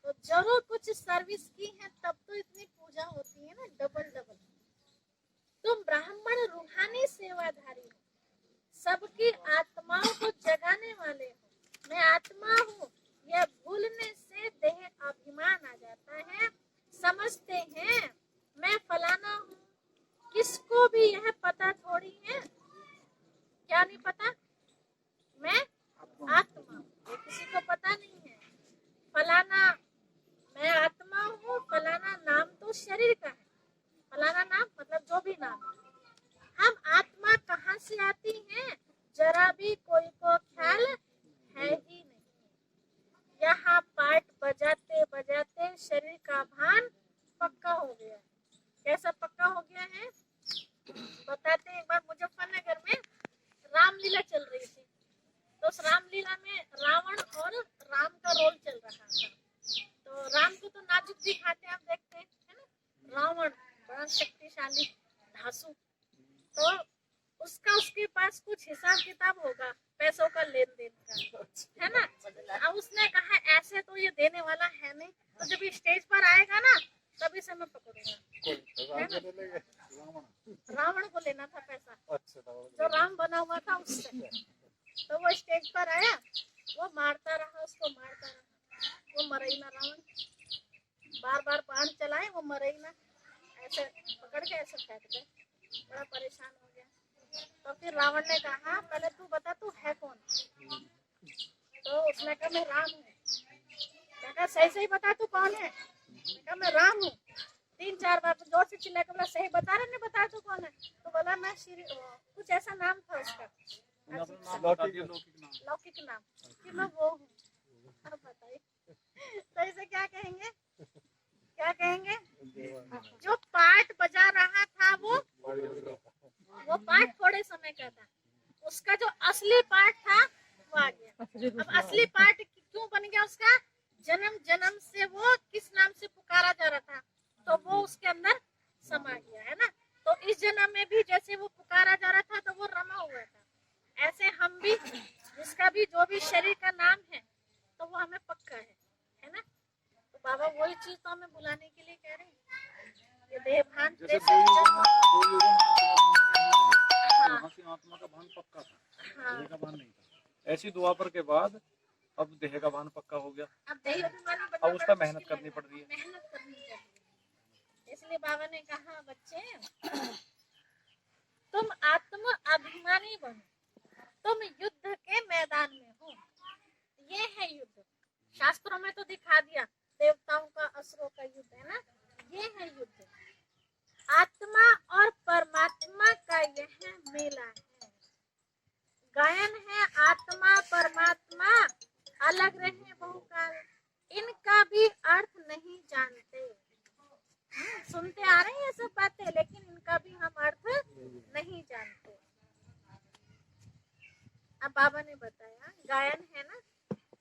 तो जरूर कुछ सर्विस की है तब तो इतनी पूजा होती है ना, डबल डबल। तुम ब्राह्मण रूहानी सेवाधारी हो, सबकी आत्माओं को जगाने वाले हो। मैं आत्मा हूँ यह भूलने से देह अभिमान आ जाता है। समझते हैं मैं फलाना हूँ, किसको भी यह पता थोड़ी है। क्या नहीं पता? मैं आत्मा हूँ, ये किसी को पता नहीं है। फलाना मैं आत्मा हूँ, फलाना नाम तो शरीर का है। फलाना नाम मतलब जो भी नाम है। हम आत्मा कहाँ से आती है जरा भी कोई को ख्याल है ही नहीं। यहाँ पाठ बजाते बजाते शरीर का भान पक्का हो गया। कैसा पक्का हो गया है बताते हैं। एक बार मुजफ्फरनगर में रामलीला चल रही थी, तो उस रामलीला में रावण और राम तो उसका उसके पास कुछ हिसाब किताब होगा पैसों का लेन देन का, है ना। अब उसने कहा ऐसे तो ये देने वाला है नहीं, तो जब ये स्टेज पर आएगा ना तभी से मैं पकड़ूंगा, है ना। रावण को लेना था पैसा, जो राम बना हुआ था उससे। तो वो स्टेज पर आया, वो मारता रहा, उसको मारता रहा, वो मरे ही ना। रावण बार बार बाण चलाए, वो मरे ही ना। ऐसे पकड़ के ऐसे फेंक दे, बड़ा परेशान हो गया। तो फिर रावण ने कहा पहले तू बता तू है कौन। तो उसने कहा मैं राम हूँ। कहा सही सही बता तू कौन है। कहा मैं राम हूँ। 3-4 बार जोर से चिल्ला के बोला सही बता रहे, नहीं बताया तू कौन है। तो बोला मैं श्री, कुछ ऐसा नाम था उसका, लौकिक नाम, कि मैं वो हूँ। अब बताइए तो इसे क्या कहेंगे, क्या कहेंगे। जो पाठ बजा रहा था वो पाठ थोड़े समय का था, उसका जो असली पाठ था वो आ गया। अब असली पाठ क्यों बन गया उसका, जन्म जन्म से वो किस नाम से पुकारा जा रहा था, तो वो उसके अंदर समा गया, है ना। तो इस जन्म में भी जैसे वो पुकारा जा रहा था तो वो रमा हुआ था, ऐसे हम भी, जिसका भी जो भी शरीर का नाम है तो वो हमें पक्का है ना। तो बाबा वही चीज तो हमें बुलाने के लिए कह रहे हैं, ये देह भान आत्मा का भान पक्का था, देह का भान नहीं था। ऐसी दुआ पर के बाद अब देह का भान पक्का हो गया, अब देह अभिमानी अब उसका मेहनत करनी पड़ रही है। मेहनत करनी चाहिए। इसलिए बाबा ने कहा बच्चे तुम आत्म अभिमानी बनो, तुम युद्ध के मैदान में हो। ये है युद्ध, शास्त्रों में तो दिखा दिया देवताओं का असुरों का युद्ध, है ना। ये है युद्ध, आत्मा और परमात्मा का यह मेला है। गायन है आत्मा परमात्मा अलग रहे बहुकाल, इनका भी अर्थ नहीं जानते। सुनते आ रहे हैं ये सब बातें, लेकिन इनका भी हम अर्थ नहीं जानते। अब बाबा ने बताया गायन है ना,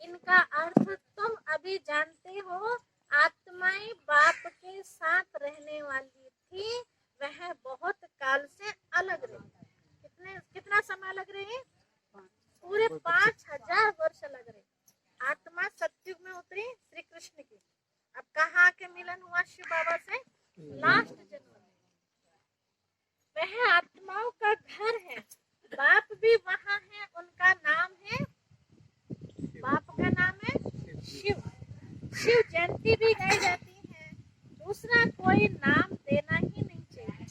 इनका अर्थ तुम अभी जानते हो। आत्माएं बाप के साथ रहने वाली थी, वह बहुत काल से अलग रही। कितना समय लग रही है, पूरे 5000 वर्ष लग रहे। आत्मा सतयुग में उतरी श्री कृष्ण की, अब कहाँ के मिलन हुआ शिव बाबा से, लास्ट जन्म में। वह आत्माओं का घर है, बाप भी वहाँ है, उनका नाम है, बाप का नाम है शिव। शिव जयंती भी गाई जाती है। दूसरा कोई नाम देना ही नहीं चाहिए,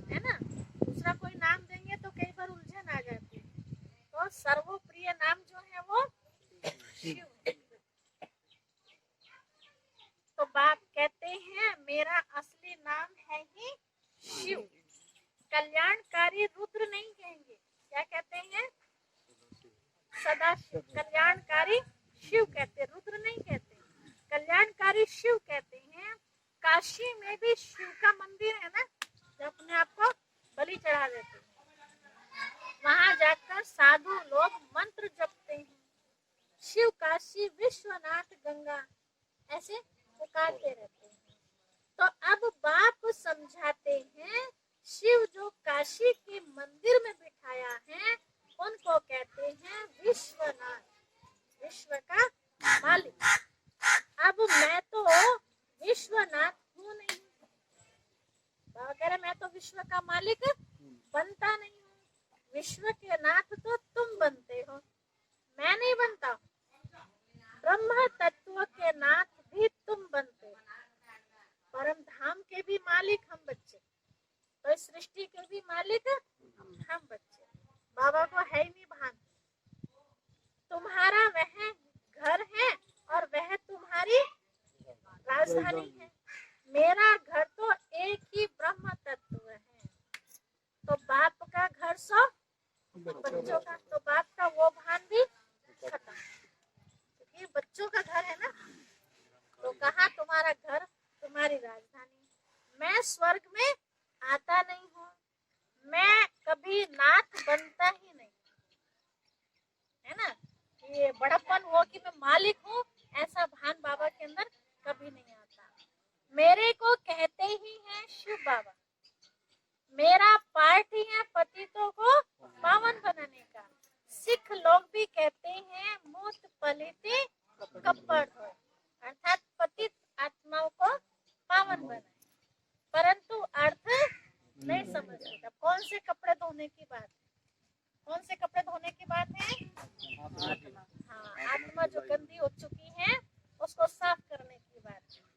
है ना। दूसरा कोई नाम देंगे तो कई बार उलझन आ जाती है। तो सर्वप्रिय नाम जो है वो शिव। तो बाप कहते हैं मेरा असली नाम है ही शिव। कल्याणकारी रुद्र नहीं कहेंगे, क्या कहते हैं, सदा शिव। कल्याणकारी शिव कहते, रुद्र नहीं कहते, कल्याणकारी शिव कहते हैं। काशी में भी शिव का मंदिर है ना, जो अपने आप को बलि चढ़ा देते हैं। वहां जाकर साधु लोग मंत्र जपते हैं, शिव काशी विश्वनाथ गंगा ऐसे पुकारते रहते हैं। तो अब बाप समझाते हैं शिव जो काशी के मंदिर में बिठाया है उनको कहते हैं विश्वनाथ, विश्व का मालिक। अब मैं तो विश्वनाथ हूँ नहीं, बाबा कह रहे मैं तो विश्व का मालिक बनता नहीं हूँ। विश्व के नाथ तो तुम बनते हो, मैं नहीं बनता। ब्रह्म तत्व के नाथ भी तुम बनते हो, परम धाम के भी मालिक हम बच्चे, तो इस सृष्टि के भी मालिक हम बच्चे। बाबा को है ही नहीं भान, तुम्हारा वह घर है और वह तुम्हारी राजधानी है। मेरा घर तो एक ही ब्रह्म तत्व है। तो बाप का घर सो बच्चों का, तो बाप का वो भान भी खत्म, क्योंकि बच्चों का घर है ना। तो कहा तुम्हारा घर तुम्हारी राजधानी। मैं स्वर्ग में आता नहीं हूँ, मैं कभी नाथ बनता ही नहीं, है ना। ये बड़प्पन हो कि मैं मालिक हूँ, ऐसा भान बाबा के अंदर कभी नहीं आता। मेरे को कहते ही हैं शिव बाबा, मेरा पार्ट ही है कपड़े धोने की बात है। कौन से कपड़े धोने की बात है? हाँ, आत्मा जो गंदी हो चुकी है उसको साफ करने की बात है।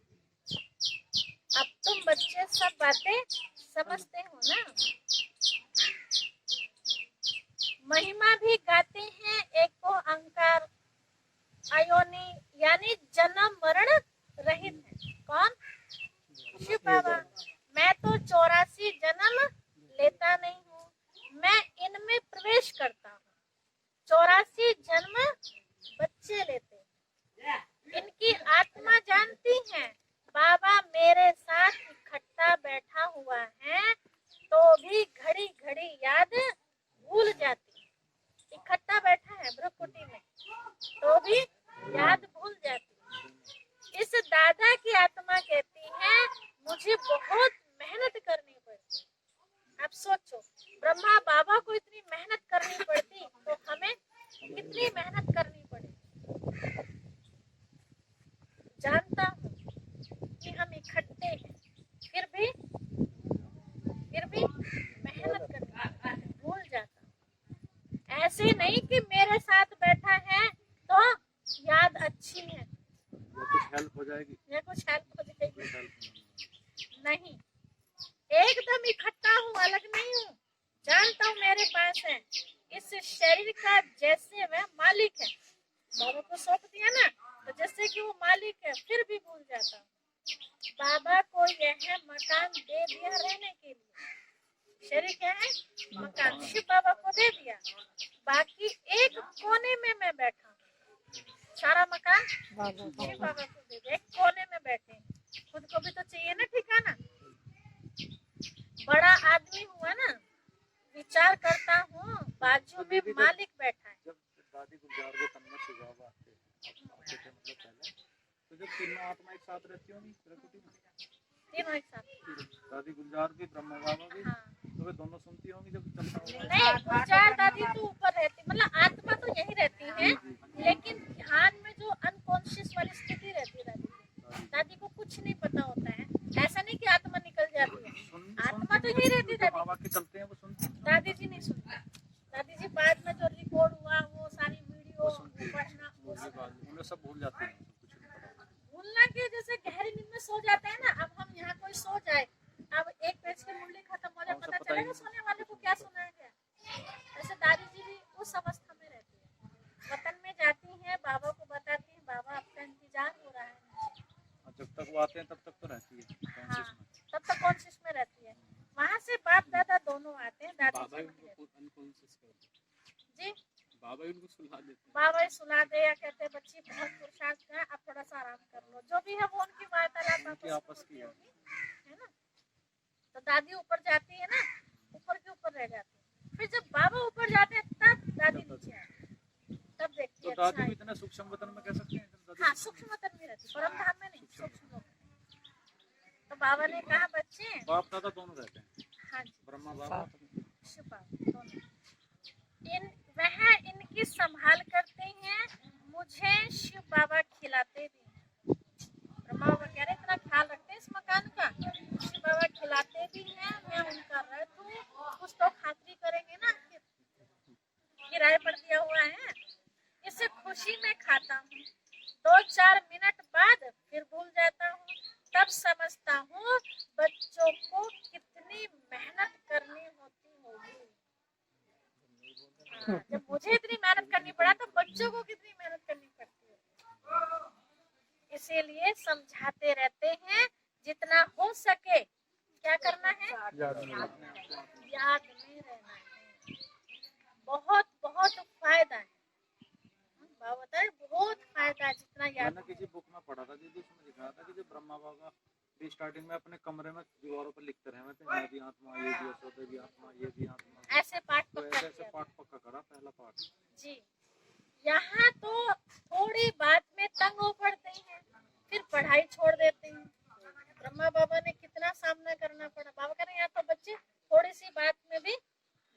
अब तुम बच्चे सब बातें समझते हो ना। महिमा भी गाते हैं एको अंकार अयोनि, यानी जन्म मरण रहित है। कौन? शिव बाबा। मैं तो 84 जन्म लेता नहीं हूँ, मैं इनमें प्रवेश करता हूँ। 84 जन्म बच्चे लेते हैं। इनकी आत्मा जानती है बाबा मेरे साथ इकट्ठा बैठा हुआ है, तो भी घड़ी घड़ी याद भूल जाती है। इकट्ठा बैठा है ब्रह्मकुटी में, तो भी याद भूल जाती है। इस दादा की आत्मा कहती है मुझे बहुत मेहनत करनी पड़ती। अब सोचो, ब्रह्मा बाबा को इतनी मेहनत करनी पड़ती तो हमें कितनी मेहनत करनी पड़ेगी। जानता हूँ कि हम इकट्ठे हैं, फिर भी मेहनत करनी भूल जाता हूँ। ऐसे नहीं कि मेरे साथ बैठा है तो याद अच्छी है या कुछ हेल्प हो जाएगी, या कुछ हेल्प हो जाएगी। कोई हेल्प नहीं, एकदम इकट्ठा हूँ, अलग नहीं हूँ। जानता हूँ मेरे पास है। इस शरीर का जैसे वह मालिक है, बाबा को सौंप दिया ना, तो जैसे कि वो मालिक है, फिर भी भूल जाता हूँ। बाबा को यह मकान दे दिया रहने के लिए। शरीर क्या है? मकान। शिव बाबा को दे दिया, बाकी एक कोने में मैं बैठा हूँ। सारा मकान शिव बाबा को दे दिया, एक कोने में बैठे। खुद को भी तो चाहिए ना ठिकाना। बड़ा आदमी हुआ ना, विचार करता हूँ बाजू में मालिक बैठा है। जब दादी गुलजार के तन में शिव बाबा आते थे मतलब पहले, तो जब तीनों आत्मा एक साथ रहती होंगी प्रकृति में, तीनों एक साथ। दादी गुलजार भी ब्रह्मा बाबा भी, हाँ। तो वे दोनों सुनती होंगी जब चलता होगा। नहीं, गुलजार दादी तो ऊपर रहती, मतलब आत्मा तो यही रहती है, लेकिन ध्यान में जो अनकॉन्शियस वाली स्थिति रहती है दादी को कुछ नहीं पता होता है। ऐसा नहीं कि आत्मा निकल जाती है, आत्मा तो यही रहती है। बाबा के चलते हैं वो सुनती, दादी जी नहीं सुनती। दादी जी बाद में जो रिकॉर्ड हुआ वो सारी वीडियो पढ़ना, उन्हें सब भूल जाते हैं, कुछ नहीं पता। भूलना के जैसे गहरी नींद में सो जाते हैं ना। अब हम यहाँ कोई सो जाए, अब एक पेज की मुरली खत्म हो जाए, पता चलेगा सोने वाले को क्या सुनाया गया। ऐसे दादी जी भी उस अवस्था में रहती है। वतन में जाती हैं, बाबा को बताती हैं बाबा आपका इंतजार हो रहा है। जब तक वो आते हैं तब तक तो रहती है हाँ, तब तक कॉन्शियस में रहती है। वहाँ से बाप दादा दोनों आते हैं। दादी बाबा जी उनको अनकॉन्शियस कर देते। जी, बाबा उनको सुला देते हैं। बाबा ही सुला दे या कहते हैं बच्ची बहुत पुरुषार्थ है, अब थोड़ा सा आराम कर लो। जो भी है वो उनकी वार्तालाप आपस की है ना। तो दादी ऊपर जाती है ना, ऊपर के ऊपर रह जाती है। फिर जब बाबा ऊपर जाते हैं तब दादी नीचे आती है, तब देखती तो है। दादी भी इतना सूक्ष्म वतन में कह सकते हैं। हाँ, सूक्ष्म वतन में रहती, परम धाम में नहीं, सूक्ष्म वतन। तो बाबा ने कहा बच्चे, बाप दादा दोनों रहते हैं। हाँ जी, ब्रह्मा बाबा शिव बाबा दोनों। वह इनकी संभाल करते हैं, मुझे शिव बाबा खिलाते भी हैं। ब्रह्मा बाबा कह रहे इतना ख्याल रखते हैं इस मकान का। शिव बाबा खिलाते भी हैं, मैं उनका रथ हूँ, कुछ तो खातिरी करेंगे ना, किराए पर दिया हुआ है। इसे खुशी में खाता हूँ, 2-4 मिनट बाद फिर भूल जाता हूँ। तब समझता हूँ बच्चों को कितनी मेहनत करनी होती होगी। जब मुझे इतनी मेहनत करनी पड़ा तो बच्चों को कितनी मेहनत करनी पड़ती है। इसीलिए समझाते रहते हैं जितना हो सके क्या करना है, याद में रहना है। बहुत बहुत फायदा है। बाबा बताए बहुत फायदा है, जितना याद। मैंने किसी बुक में पढ़ा था दीदी, उसमें लिखा था कि जो ब्रह्मा बाबा भी स्टार्टिंग में अपने कमरे में दीवारों पर लिखते रहे थे, मैं भी आत्मा, ये भी असोदे भी आत्मा, ये भी आत्मा। ऐसे पाठ तो पक्का ऐसे पाठ पक्का करा पहला पाठ जी। यहाँ तो थोड़ी बात में तंग हो पड़ते हैं, फिर पढ़ाई छोड़ देते हैं। ब्रह्मा बाबा ने कितना सामना करना पड़ा। बाबा कह रहे हैं यहाँ तो बच्चे थोड़ी सी बात में भी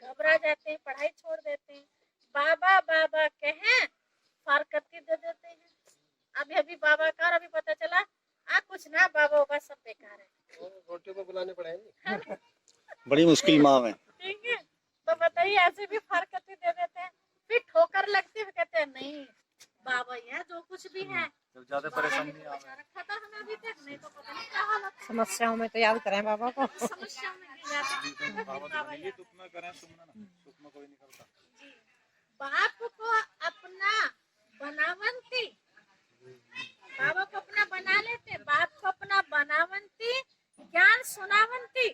घबरा जाते हैं, पढ़ाई छोड़ देते हैं। बाबा बाबा कहें फारकती दे देते हैं। अभी बाबा का, अभी पता चला कुछ ना, बाबा बाबा सब बेकार है। रोटी को बुलाने पड़ेंगे। बड़ी मुश्किल माँ है। ठीक है। वही ऐसे भी फारकती दे देते हैं, फिर ठोकर लगती है, कहते हैं नहीं बाबा ये जो कुछ भी है जब ज्यादा परेशानी नहीं आ बचा रखा था हमें अभी तक, नहीं तो पता नहीं क्या हालत है। समस्याओं में तो याद करें बाबा को। समस्या में गिर जाते हैं। बाबा तो बनेंगे, दुख में करें सुख में ना, सुख में कोई नहीं करता। जी। बाप को अपना बनावंती, बाबा को अपना बना लेते, बाप को अपना बनावंती, ज्ञान सुनावंती।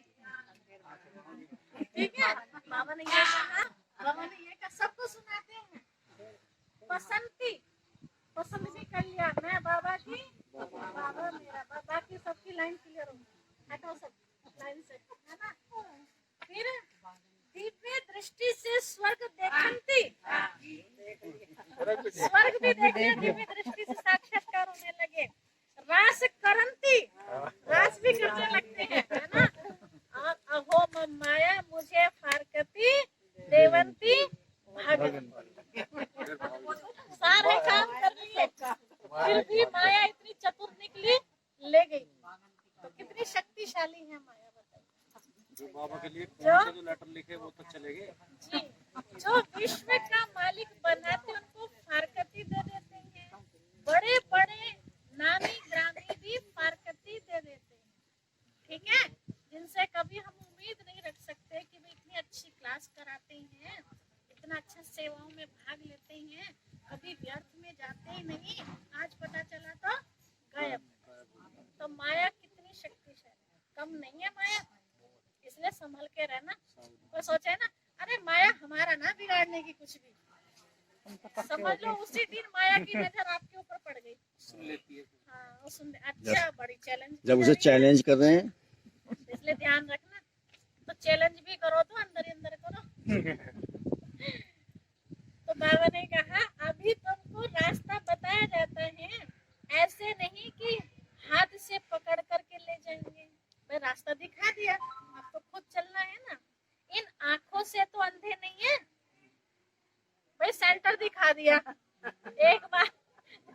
ठीक है, बाबा ने ये कहा, बाबा ने ये कहा, सबको सुनाते हैं। पसंदती, पसंद भी कर लिया, मैं बाबा की, बाबा मेरा, बाकी सबकी लाइन क्लियर होगी, हटाओ सब लाइन से, है ना। फिर दिव्य दृष्टि से स्वर्ग देखंती, स्वर्ग भी देख लिया, दिव्य दृष्टि से साक्षात्कार होने लगे। रास करंती, रास भी करने लगते हैं, है ना। और अहो माया मुझे फारकती देवंती भगन, सारे काम कर लिए, फिर भी माया इतनी चतुर निकली, ले गई। तो कितनी शक्तिशाली है माया, बताइए। जो बाबा के लिए कौन से जो लेटर लिखे वो तो चले गए जी, जो विश्व का मालिक बनाते उनको फारकती दे देते हैं, बड़े बड़े नामी ग्रामी भी फारकती दे देते हैं। ठीक है, जिनसे कभी हम उम्मीद नहीं रख सकते कि वे इतनी अच्छी क्लास कराते हैं, इतना अच्छा सेवाओं में भाग लेते हैं, कभी व्यर्थ में जाते ही नहीं, आज पता चला तो गायब। तो माया कितनी शक्तिशाली, कम नहीं है माया, इसलिए संभल के रहना। कोई सोचे ना अरे माया हमारा ना बिगाड़ने की कुछ भी, समझ लो उसी दिन माया की नजर आपके ऊपर पड़ गई, सुन लेती है। हाँ वो सुन, अच्छा बड़ी चैलेंज जब उसे चैलेंज कर रहे हैं इसलिए ध्यान रखना, तो चैलेंज भी करो तो अंदर ही अंदर करो। तो बाबा ने कहा अभी तुमको रास्ता बताया जाता है, ऐसे नहीं कि हाथ से पकड़ करके ले जाएंगे, भाई रास्ता दिखा दिया, आपको खुद चलना है ना। इन आंखों से तो अंधे नहीं है, भाई सेंटर दिखा दिया एक बार,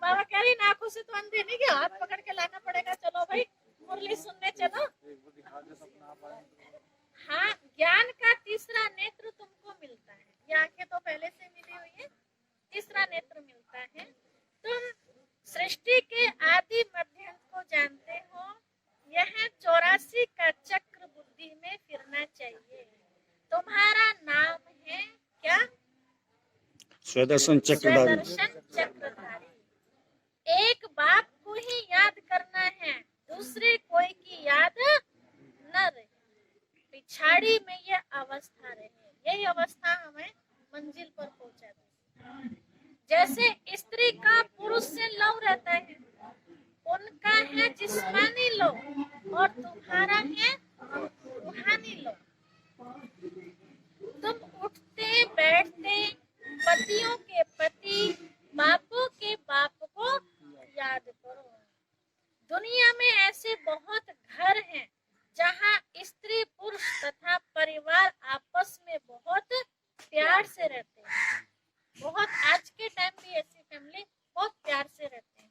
बाबा कह रही इन आंखों से तो अंधे नहीं कि हाथ पकड़ के लाना पड़ेगा, चलो भाई मुरली सुनने चलो। हाँ, ज्ञान का तीसरा नेत्र तुमको मिलता है, ये आंखें तो पहले से मिली हुई है, तीसरा नेत्र मिलता है। तुम सृष्टि के आदि मध्य को जानते हो, यह 84 का चक्र बुद्धि में फिरना चाहिए। तुम्हारा नाम है क्या? स्वदर्शन चक्रधारी। स्वदर्शन चक्रधारी। एक बाप को ही याद करना है, दूसरे कोई की याद न रहे, पिछाड़ी में ये अवस्था रहे, यही अवस्था हमें मंजिल पर पहुंचाती। जैसे स्त्री का पुरुष से लव रहता है, उनका है जिस्मानी लव और तुम्हारा है रूहानी लव। तुम उठते बैठते पतियों के पति, बापों के बाप को याद करो। दुनिया में ऐसे बहुत घर हैं जहाँ स्त्री पुरुष तथा परिवार आपस में बहुत प्यार से रहते हैं, बहुत आज के टाइम भी ऐसी फैमिली बहुत प्यार से रहते हैं,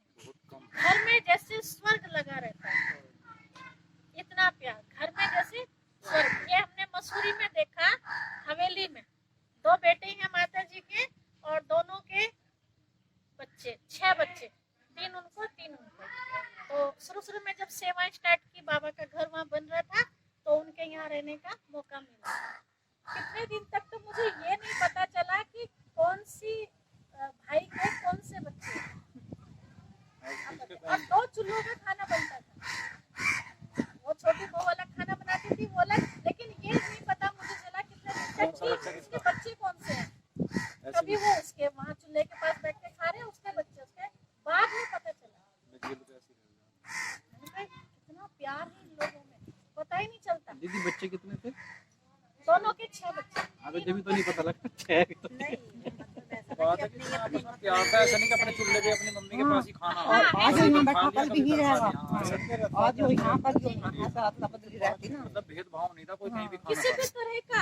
घर में जैसे स्वर्ग लगा रहता है, इतना प्यार घर में जैसे स्वर्ग। ये हमने मसूरी में देखा, हवेली में 2 बेटे हैं माता जी के और दोनों के बच्चे, 6 बच्चे, 3 उनको 3 उनको। तो शुरू में जब सेवा स्टार्ट की, बाबा का घर वहाँ बन रहा था, तो उनके यहाँ रहने का मौका मिला। कितने दिन तक तो मुझे ये नहीं पता चला कि कौन सी भाई के कौन से बच्चे, और 2 चूल्हों में खाना बनता था, वो छोटी बहू अलग खाना बनाती थी वो अलग, लेकिन ये नहीं पता मुझे चला कितने दिन तक कि उसके बच्चे कौन से हैं। कभी वो उसके वहाँ चूल्हे के पास बैठ के खा रहे हैं, उसके बच्चे, उसके बाद में पता चला। कितना प्यार है इन लोगों में, पता ही नहीं चलता। दीदी बच्चे कितने थे? दोनों के 6 बच्चे। अभी जब तो नहीं पता लगता 6 तो नहीं बात है कि आपस में प्यार का ऐसा नहीं कि अपने चूल्हे पे अपनी मम्मी के पास ही खाना हो। आज यहाँ बैठा कल भी ही रहेगा, हाँ, आज जो यहाँ पर जो यहाँ से आदत बदली रहती ना, मतलब भेदभाव नहीं था, कोई कहीं भी खाना किसी भी खाता। तरह का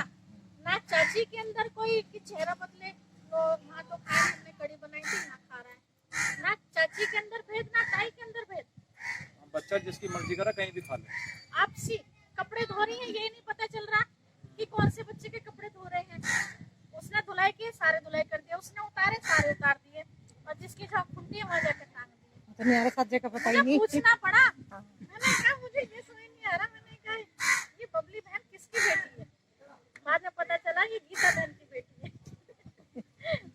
ना चाची के अंदर कोई कि चेहरा बदले, तो वहाँ तो खाए हमने कड़ी बनाई थी यहाँ खा रहा है, ना चाची के अंदर भेद ना ताई के अंदर भेद, बच्चा जिसकी मर्जी करे कहीं भी खा ले। आपसी कपड़े धो रही हैं, ये नहीं पता चल रहा कि कौन से बच्चे के कपड़े धो रहे हैं, की सारे धुलाई कर दिया, उसने उतारे सारे उतार दिए, और जिसकी जहाँ खुंडी है वहाँ जाकर टांग दिए। तो मेरे साथ का पता ही मुझे नहीं। पूछना पड़ा, मैंने कहा मुझे ये समझ नहीं आ रहा, मैंने कहा ये बबली बहन किसकी बेटी है? बाद में पता चला ये गीता बहन की बेटी है।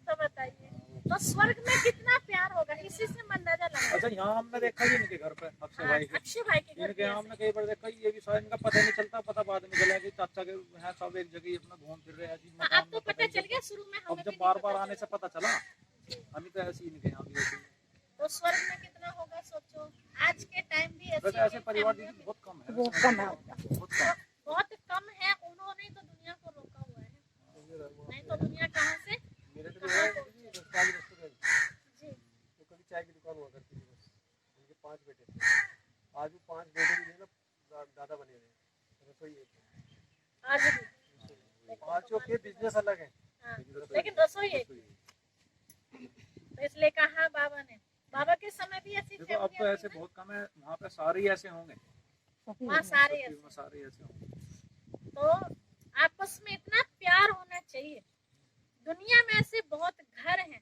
तो बताइए, तो स्वर्ग में कितना प्यार होगा, इसी से मन अंदाजा लगा। अच्छा, यहाँ हमने देखा ही इनके घर पे अक्षय भाई के, अक्षय भाई के घर इनके पे यहाँ हमने कई बार देखा, ये भी शायद इनका पता नहीं चलता, पता बाद में चला कि चाचा के हैं सब एक जगह अपना घूम फिर रहे हैं जी। हाँ, अब तो पता चल गया, शुरू में अब हमें जब भी बार नहीं बार पता आने से चला। पता चला, अभी तो ऐसे ही इनके यहाँ भी ऐसे ही है। तो स्वर्ग में कितना होगा सोचो, आज के टाइम भी वैसे ऐसे परिवार दीदी बहुत कम है, बहुत कम है। बहुत कम। बहुत कम है, उन्होंने तो दुनिया को रोका हुआ है, नहीं तो दुनिया कहाँ से मेरे तो है जी, 10 रेस्टोरेंट जी। तो कभी चाय की दुकान हुआ करती थी बस, उनके 5 बेटे थे, आज वो 5 बेटे भी है ना दादा बने हुए हैं, रसोई एक है। आज भी पांचों के बिजनेस अलग है, हाँ, लेकिन रसोई एक है। तो इसलिए कहा बाबा ने, बाबा के समय भी ऐसी देखो अब तो ऐसे बहुत कम है, वहाँ पे सारे ही ऐसे होंगे, वहाँ सारे ऐसे। में सारे ऐसे होंगे। तो आपस में इतना प्यार होना चाहिए। दुनिया में ऐसे बहुत घर हैं,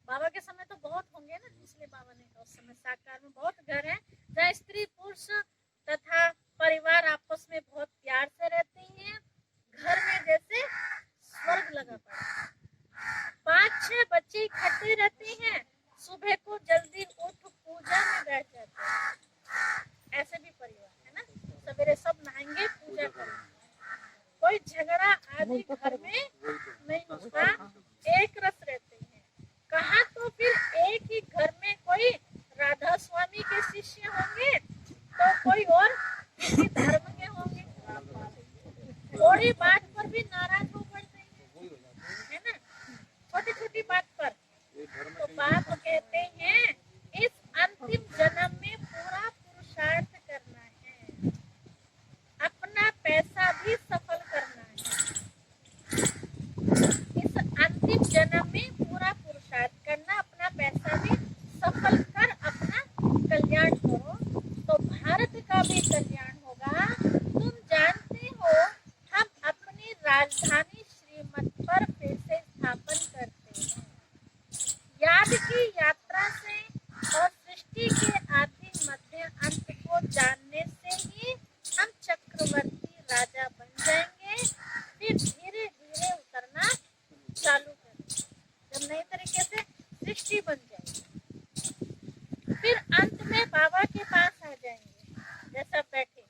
बाबा के समय तो बहुत होंगे ना, इसलिए बाबा ने कहा उस समय साकार में बहुत घर हैं जहाँ स्त्री पुरुष तथा परिवार आपस में बहुत प्यार से रहते हैं। घर में जैसे स्वर्ग लगा पड़ा, 5-6 बच्चे इकट्ठे रहते हैं, सुबह को जल्दी उठ पूजा में बैठ जाते हैं। ऐसे भी परिवार है ना, सवेरे सब नहाएंगे पूजा करेंगे, कोई झगड़ा आदि घर में नहीं होता, एक रस रहते हैं। कहा तो फिर एक ही घर में कोई राधा स्वामी के शिष्य होंगे तो कोई और किसी धर्म के होंगे, थोड़ी बात पर भी नाराज हो पड़ते हैं, है ना, छोटी छोटी बात पर। तो बाप कहते हैं इस अंतिम जन्म में पूरा पुरुषार्थ करना है, अपना पैसा भी सफल करना है। इस अंतिम जन्म में पूरा पुरुषार्थ करना, अपना पैसा भी सफल कर अपना कल्याण करो, तो भारत का भी कल्याण होगा। तुम जानते हो हम अपनी राजधानी श्रीमत पर फिर से स्थापन करते हैं। याद की यात्रा से और सृष्टि के आदि मध्य अंत को जानने से ही हम चक्रवर्ती राजा बन जाएंगे। फिर धीरे धीरे उतरना चालू करेंगे, जब नए तरीके से सृष्टि बन जाएगी। फिर अंत में बाबा के पास आ जाएंगे, जैसा बैठे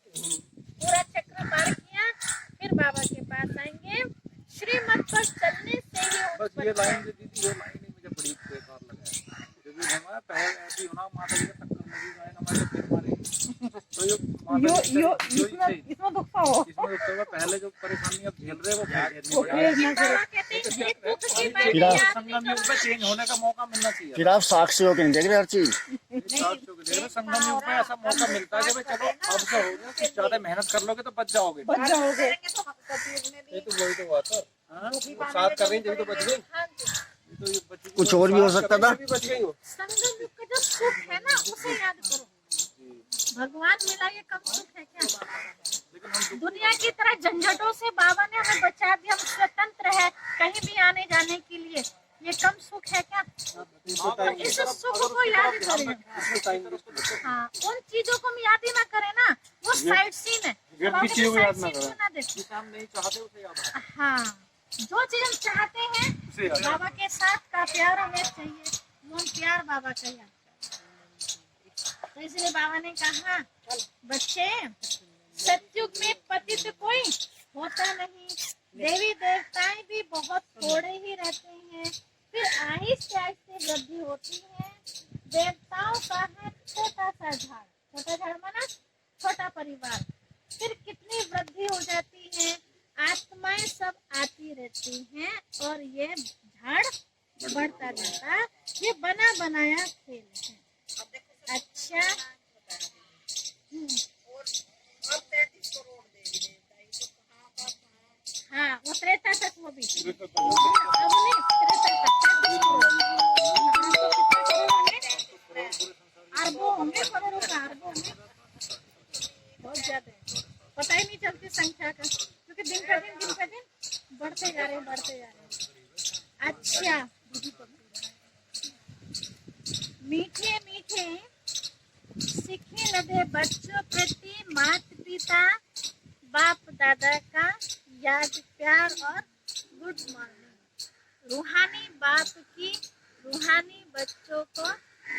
पूरा चक्र पार किया, फिर बाबा के पास आएंगे। श्रीमत पर चलने से ही बस ये लाइन जो दीदी, ये लाइन ही मुझे बड़ी बेकार लगा है, क्योंकि हमारा पहले ऐसी होना माता जी का टक्कर लगी जाए ना, हमारे फिर मारेगी, तो ये माता जी जो इसमें दुख हो। इसमें उससे पहले जो परेशानी अब झेल रहे हैं वो वो झेलनी पड़ेगी। फिर बाबा कहते हैं एक दुख की बात फिर आप- याद संगम नहीं युग में चेंज होने का मौका मिलना चाहिए। फिर आप साक्षी हो के नहीं देख रहे हर चीज। संगम युग में ऐसा मौका मिलता है कि भाई चलो अब से हो गया, कुछ ज्यादा मेहनत कर लोगे तो बच जाओगे। बच जाओगे। तो हम कबीर में भी तो वही तो हुआ था, साथ कर रही थी तो बच गई, हाँ जी। तो ये बच गई, कुछ और भी हो सकता था। भी बच गई हो। संगम युग का जो सुख है ना, उसे याद करो। भगवान मिला ये कम सुख है क्या? लेकिन हम दुनिया की तरह झंझटों से बाबा ने हमें बचा दिया, हम स्वतंत्र है कहीं भी आने जाने के लिए, ये कम सुख है क्या? और इस सुख को याद करें। हाँ, उन चीजों को हम याद ही ना करें ना, वो साइड सीन है। अब आप चीजों को याद साइड ना सीन को ना देखें। जिसे हम नहीं चाहते उसे याद है, हाँ, जो चीज हम चाहते हैं उसे याद है। बाबा के साथ का प्यार हमें चाहिए, वो हम प्यार बाबा का याद करें। तो इसलिए बाबा ने कहा बच्चे, सतयुग में पतित कोई होता नहीं, देवी देवताएं भी बहुत थोड़े ही रहते हैं, फिर आहिस्ते आहिस्ते वृद्धि होती है। देवताओं का है छोटा सा झाड़, छोटा झाड़ माना छोटा परिवार, फिर कितनी वृद्धि हो जाती है, आत्माएं सब आती रहती हैं और ये झाड़ बढ़ता जाता। ये बना बनाया खेल है। अच्छा, और 33 करोड़ देवी देवता, ये तो कहाँ का था। हाँ, वो त्रेता तक वो भी अब नहीं, त्रेता तक 33 करोड़। अरबों होंगे, करोड़ों का अरबों में, बहुत ज्यादा है, पता ही नहीं चलती संख्या का, क्योंकि दिन का दिन बढ़ते जा रहे हैं। अच्छा, मीठे मीठे सीखे लगे बच्चों प्रति माता पिता बाप दादा का याद प्यार और गुड मॉर्निंग। रूहानी बाप की रूहानी बच्चों को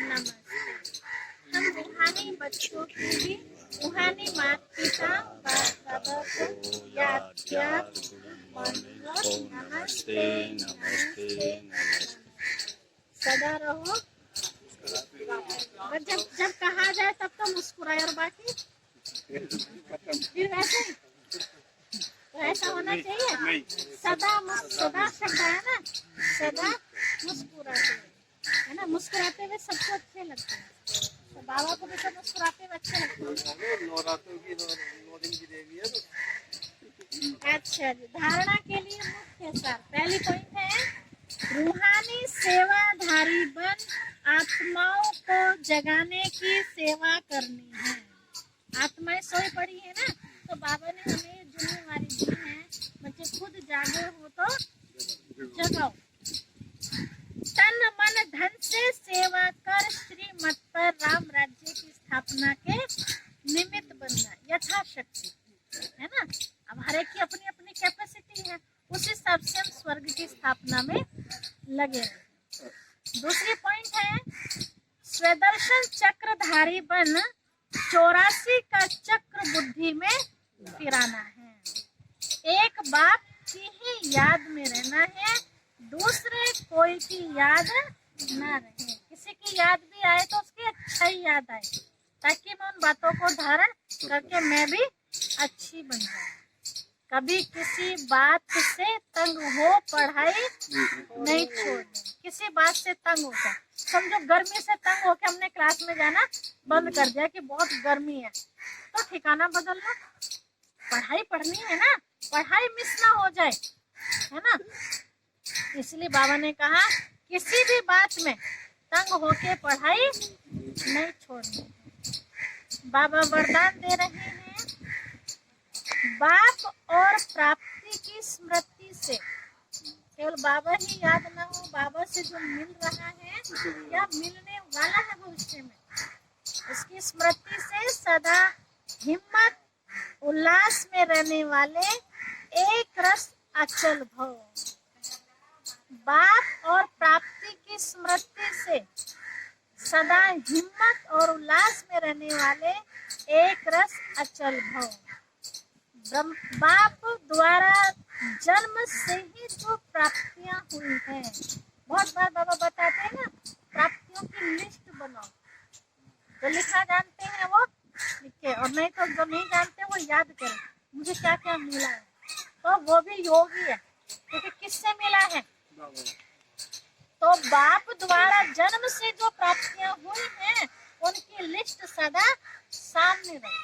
नमस्ते। हम रूहानी बच्चों की भी रूहानी माता पिता बाप दादा को याद प्यार नमस्ते नमस्ते सदा रहो। और जब कहा जाए तब तो मुस्कुराए, और बाकी फिर वैसे ही तो ऐसा होना चाहिए। सदा शब्द है ना, सदा मुस्कुराते है ना, मुस्कुराते हुए सबको अच्छे लगते हैं। तो बाबा को भी तो मुस्कुराते हुए अच्छे लगते हैं। अच्छा जी, धारणा के लिए मुख्य सार पहली पॉइंट है रूहानी सेवाधारी बन आत्माओं को जगाने की सेवा करनी है। आत्माएं सोई पड़ी है ना, तो बाबा ने हमें जिम्मेवारी दी है, बच्चे खुद जागे हो तो जगाओ। तन मन धन से सेवा कर श्रीमत पर राम राज्य की स्थापना के निमित्त बनना यथाशक्ति, है ना। अब हर एक की अपनी अपनी कैपेसिटी है, उस हिसाब से हम स्वर्ग की स्थापना में लगे हैं। दूसरी पॉइंट है स्वदर्शन चक्रधारी बन 84 का चक्र बुद्धि में फिराना है। एक बाप की ही याद में रहना है, दूसरे कोई की याद ना रहे। किसी की याद भी आए तो उसकी अच्छा ही याद आए, ताकि मैं उन बातों को धारण करके मैं भी अच्छी बन जाऊं। कभी किसी बात से तंग हो पढ़ाई नहीं छोड़नी। किसी बात से तंग होता, समझो गर्मी से तंग होकर हमने क्लास में जाना बंद कर दिया कि बहुत गर्मी है, तो ठिकाना बदल लो। पढ़ाई पढ़नी है ना, पढ़ाई मिस ना हो जाए, है ना। इसलिए बाबा ने कहा किसी भी बात में तंग होके पढ़ाई नहीं छोड़नी। बाबा वरदान दे रहे हैं बाप और प्राप्ति की स्मृति से, केवल बाबा ही याद ना हो, बाबा से जो मिल रहा है या मिलने वाला है भविष्य में, उसकी स्मृति से सदा हिम्मत उल्लास में रहने वाले एक रस अचल भव। बाप और प्राप्ति की स्मृति से सदा हिम्मत और उल्लास में रहने वाले एक रस अचल भव। बाप द्वारा जन्म से ही जो प्राप्तियां हुई हैं, बहुत बार बाबा बताते हैं ना, प्राप्तियों की लिस्ट बनाओ। जो लिखा जानते हैं वो लिखे, और नहीं तो जो नहीं जानते वो याद करें मुझे क्या क्या मिला है। तो वो भी योगी है, क्योंकि किससे मिला है, तो बाप द्वारा जन्म से जो प्राप्तियां हुई हैं उनकी लिस्ट सदा सामने रहे।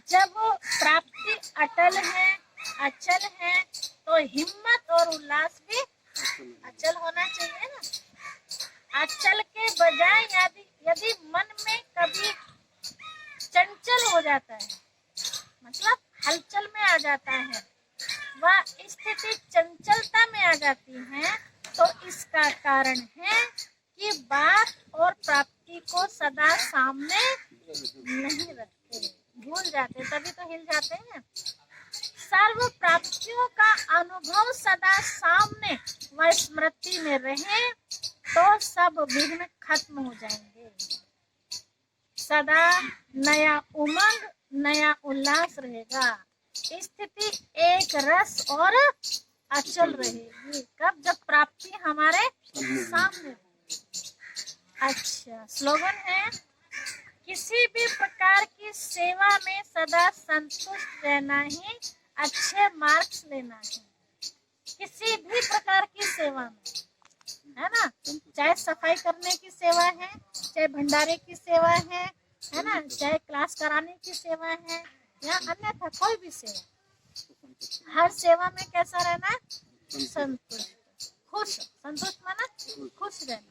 जब प्राप्ति अटल है, अचल है, तो हिम्मत और उल्लास भी अचल होना चाहिए ना। अचल के बजाय यदि मन में कभी चंचल हो जाता है, मतलब हलचल में आ जाता है, वह स्थिति चंचलता में आ जाती है, तो इसका कारण है कि बाप और प्राप्ति को सदा सामने नहीं रखते, भूल जाते, तभी तो हिल जाते हैं। सर्व प्राप्तियों का अनुभव सदा सामने व स्मृति में रहे तो सब विघ्न खत्म हो जाएंगे। सदा नया उमंग, नया उल्लास रहेगा। स्थिति एक रस और अचल रहेगी। कब? जब प्राप्ति हमारे सामने। अच्छा, स्लोगन है किसी भी प्रकार की सेवा में सदा संतुष्ट रहना ही अच्छे मार्क्स लेना है। किसी भी प्रकार की सेवा में, है ना, चाहे सफाई करने की सेवा है, चाहे भंडारे की सेवा है ना, चाहे क्लास कराने की सेवा है या अन्यथा कोई भी सेवा, हर सेवा में कैसा रहना? संतुष्ट, खुश। संतुष्ट माना खुश रहना,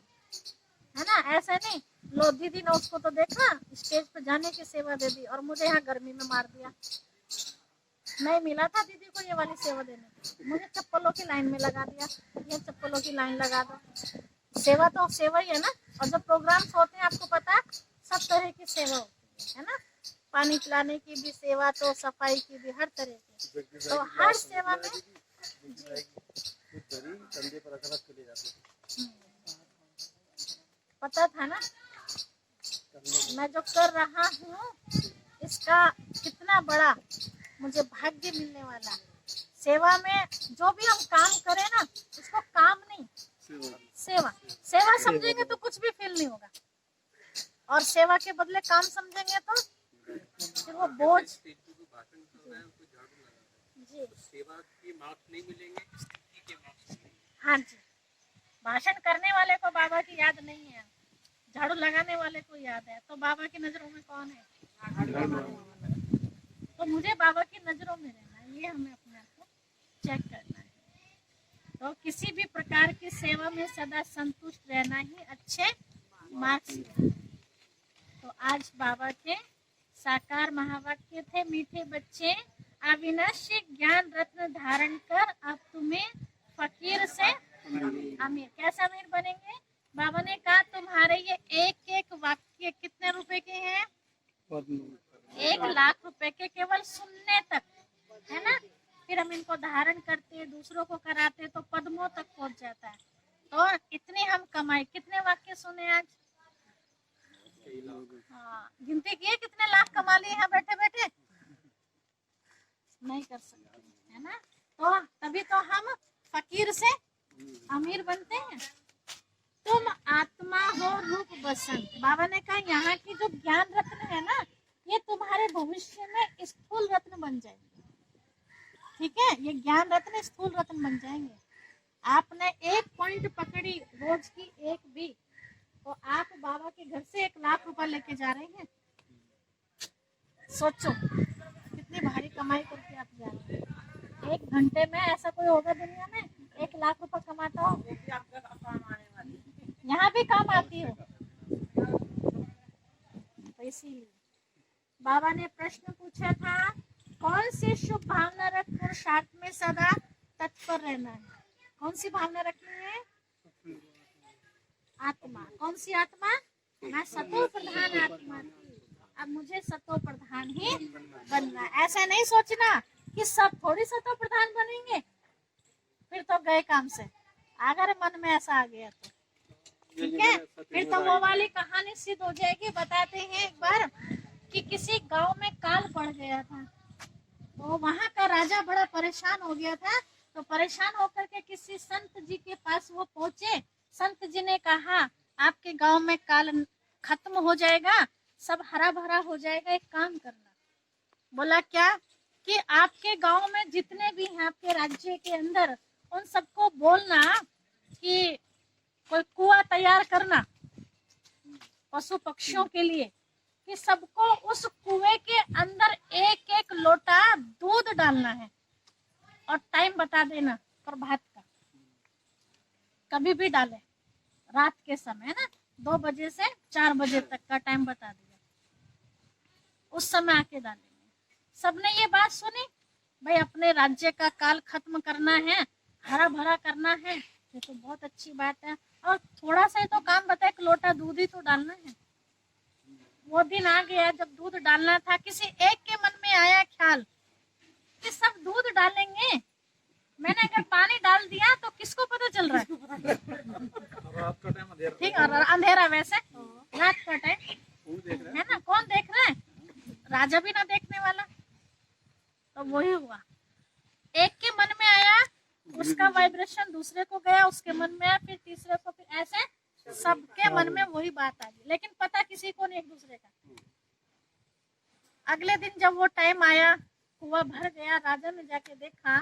है ना। ऐसा नहीं लो दीदी ने उसको तो देखा स्टेज पे जाने की सेवा दे दी और मुझे यहाँ गर्मी में मार दिया, नहीं मिला था दीदी को ये वाली सेवा देने, मुझे चप्पलों की लाइन में लगा दिया, ये चप्पलों की लाइन लगा दो। सेवा तो सेवा ही है ना। और जब प्रोग्राम्स होते हैं आपको पता है सब तरह की सेवा होती है ना, पानी पिलाने की भी सेवा, तो सफाई की भी, हर तरह की। तो हर सेवा में पता था ना मैं जो कर रहा हूँ इसका कितना बड़ा मुझे भाग्य मिलने वाला। सेवा में जो भी हम काम करें ना, उसको काम नहीं, सेवा सेवा समझेंगे तो कुछ भी फील नहीं होगा, और सेवा के बदले काम समझेंगे तो फिर वो बोझ। जी सेवा के मार्क्स नहीं मिलेंगे, स्तुति के मार्क्स मिलेंगे। हाँ जी, भाषण करने वाले को बाबा की याद नहीं है, झाड़ू लगाने वाले को याद है, तो बाबा की नजरों में कौन है? तो मुझे बाबा की नजरों में रहना है, ये हमें अपने आप को चेक करना है। तो किसी भी प्रकार की सेवा में सदा संतुष्ट रहना ही अच्छे मार्क्स। तो आज बाबा के साकार महावाक्य थे, मीठे बच्चे अविनाशी ज्ञान रत्न धारण कर अब तुम्हें फकीर से अमीर। कैसे अमीर बनेंगे? बाबा ने कहा तुम्हारे ये एक एक वाक्य कितने रुपए के हैं? 1,00,000 रुपए के, केवल सुनने तक, है ना। फिर हम इनको धारण करते, दूसरों को कराते तो पद्मों तक पहुंच जाता है। तो इतनी हम कमाई, कितने वाक्य सुने आज? हाँ, गिनती किए कितने लाख कमा लिए हैं बैठे बैठे? नहीं कर सकते, है ना। तो तभी तो हम फकीर से अमीर बनते हैं। तुम आत्मा हो रूप बसंत। बाबा ने कहा यहाँ की जो ज्ञान रत्न है ना, ये तुम्हारे भविष्य में स्थूल रत्न बन जाएंगे। ठीक है, ये ज्ञान रत्न स्थूल रत्न बन जाएंगे। आपने एक पॉइंट पकड़ी रोज की एक भी, तो आप बाबा के घर से 1,00,000 रुपए लेके जा रहे हैं। सोचो कितनी भारी कमाई करके आप जा रहे हैं। 1 घंटे में ऐसा कोई होगा दुनिया में 1,00,000 रुपए कमाता हो? यहाँ भी काम आती हो। तो इसीलिए बाबा ने प्रश्न पूछा था, कौन सी शुभ भावना रख पुरुषार्थ में सदा तत्पर रहना है? कौन सी भावना रखनी है? आत्मा। कौन सी आत्मा? मैं सतो प्रधान आत्मा थी, अब मुझे सतो प्रधान ही बनना है। ऐसा नहीं सोचना कि सब थोड़ी सतो प्रधान बनेंगे, फिर तो गए काम से। अगर मन में ऐसा आ गया तो ठीक है, फिर तो वो वाली कहानी सिद्ध हो जाएगी। बताते हैं एक बार कि किसी गांव में काल पड़ गया था, तो वहां का राजा बड़ा परेशान हो गया था। तो परेशान होकर के किसी संत जी के पास वो पहुंचे। संत जी ने कहा आपके गांव में काल खत्म हो जाएगा, सब हरा भरा हो जाएगा, एक काम करना। बोला क्या? कि आपके गांव में जितने भी हैं आपके राज्य के अंदर, उन सबको बोलना कि कोई कुआं तैयार करना पशु पक्षियों के लिए, कि सबको उस कुएं के अंदर 1-1 लोटा दूध डालना है, और टाइम बता देना प्रभात का, कभी भी डाले, रात के समय ना 2 बजे से 4 बजे तक का टाइम बता दिया, उस समय आके डालेंगे। सबने ये बात सुनी, भाई अपने राज्य का काल खत्म करना है, हरा भरा करना है, ये तो बहुत अच्छी बात है। और थोड़ा सा तो काम बताए, 1 लोटा दूध ही तो डालना है। वो दिन आ गया जब दूध डालना था। किसी एक के मन में आया ख्याल कि सब दूध डालेंगे, मैंने अगर पानी डाल दिया तो किसको पता चल रहा है? ठीक है, और अंधेरा, वैसे रात का टाइम है ना, कौन देख रहा है? राजा भी ना देखने वाला। तो वही हुआ, एक के मन में आया, उसका वाइब्रेशन दूसरे को गया, उसके मन में आया, फिर तीसरे को, फिर ऐसे सबके मन में वही बात आ गई, लेकिन पता किसी को नहीं एक दूसरे का। अगले दिन जब वो टाइम आया, कुआं भर गया, राजा ने जाके देखा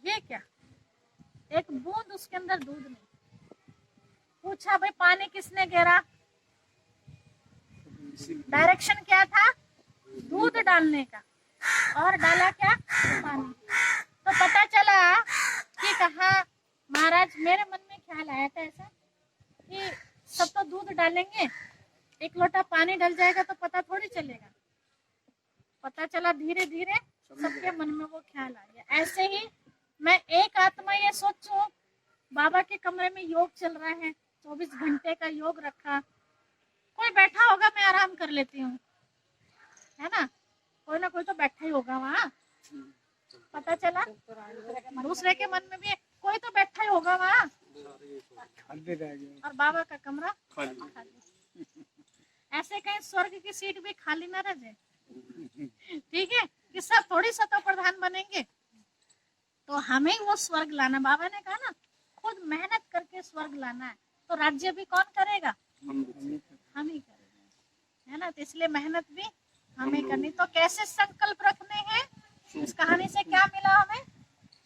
ये क्या, एक बूंद उसके अंदर दूध नहीं। पूछा भाई पानी किसने गिरा? डायरेक्शन क्या था? दूध डालने का, और डाला क्या? पानी। तो पता चला कि कहा महाराज मेरे मन में ख्याल आया था ऐसा कि सब तो दूध डालेंगे, 1 लोटा पानी डल जाएगा तो पता थोड़ी चलेगा। पता चला धीरे धीरे सबके मन में वो ख्याल आ गया। ऐसे ही मैं एक आत्मा ये सोचूं, बाबा के कमरे में योग चल रहा है, 24 घंटे का योग रखा, कोई बैठा होगा, मैं आराम कर लेती हूँ, है ना, कोई ना कोई तो बैठा ही होगा वहाँ, पता चला दूसरे के मन में भी कोई तो बैठा ही होगा वहाँ, और बाबा का कमरा खाली। ऐसे कहीं स्वर्ग की सीट भी खाली ना रह जाए, ठीक है, कि सब थोड़ी सतो प्रधान बनेंगे, तो हमें वो स्वर्ग लाना, बाबा ने कहा ना खुद मेहनत करके स्वर्ग लाना है, तो राज्य भी कौन करेगा, हम ही करेंगे, है ना, तो इसलिए मेहनत भी हमें करनी। तो कैसे संकल्प रखने हैं, इस कहानी से क्या मिला हमें,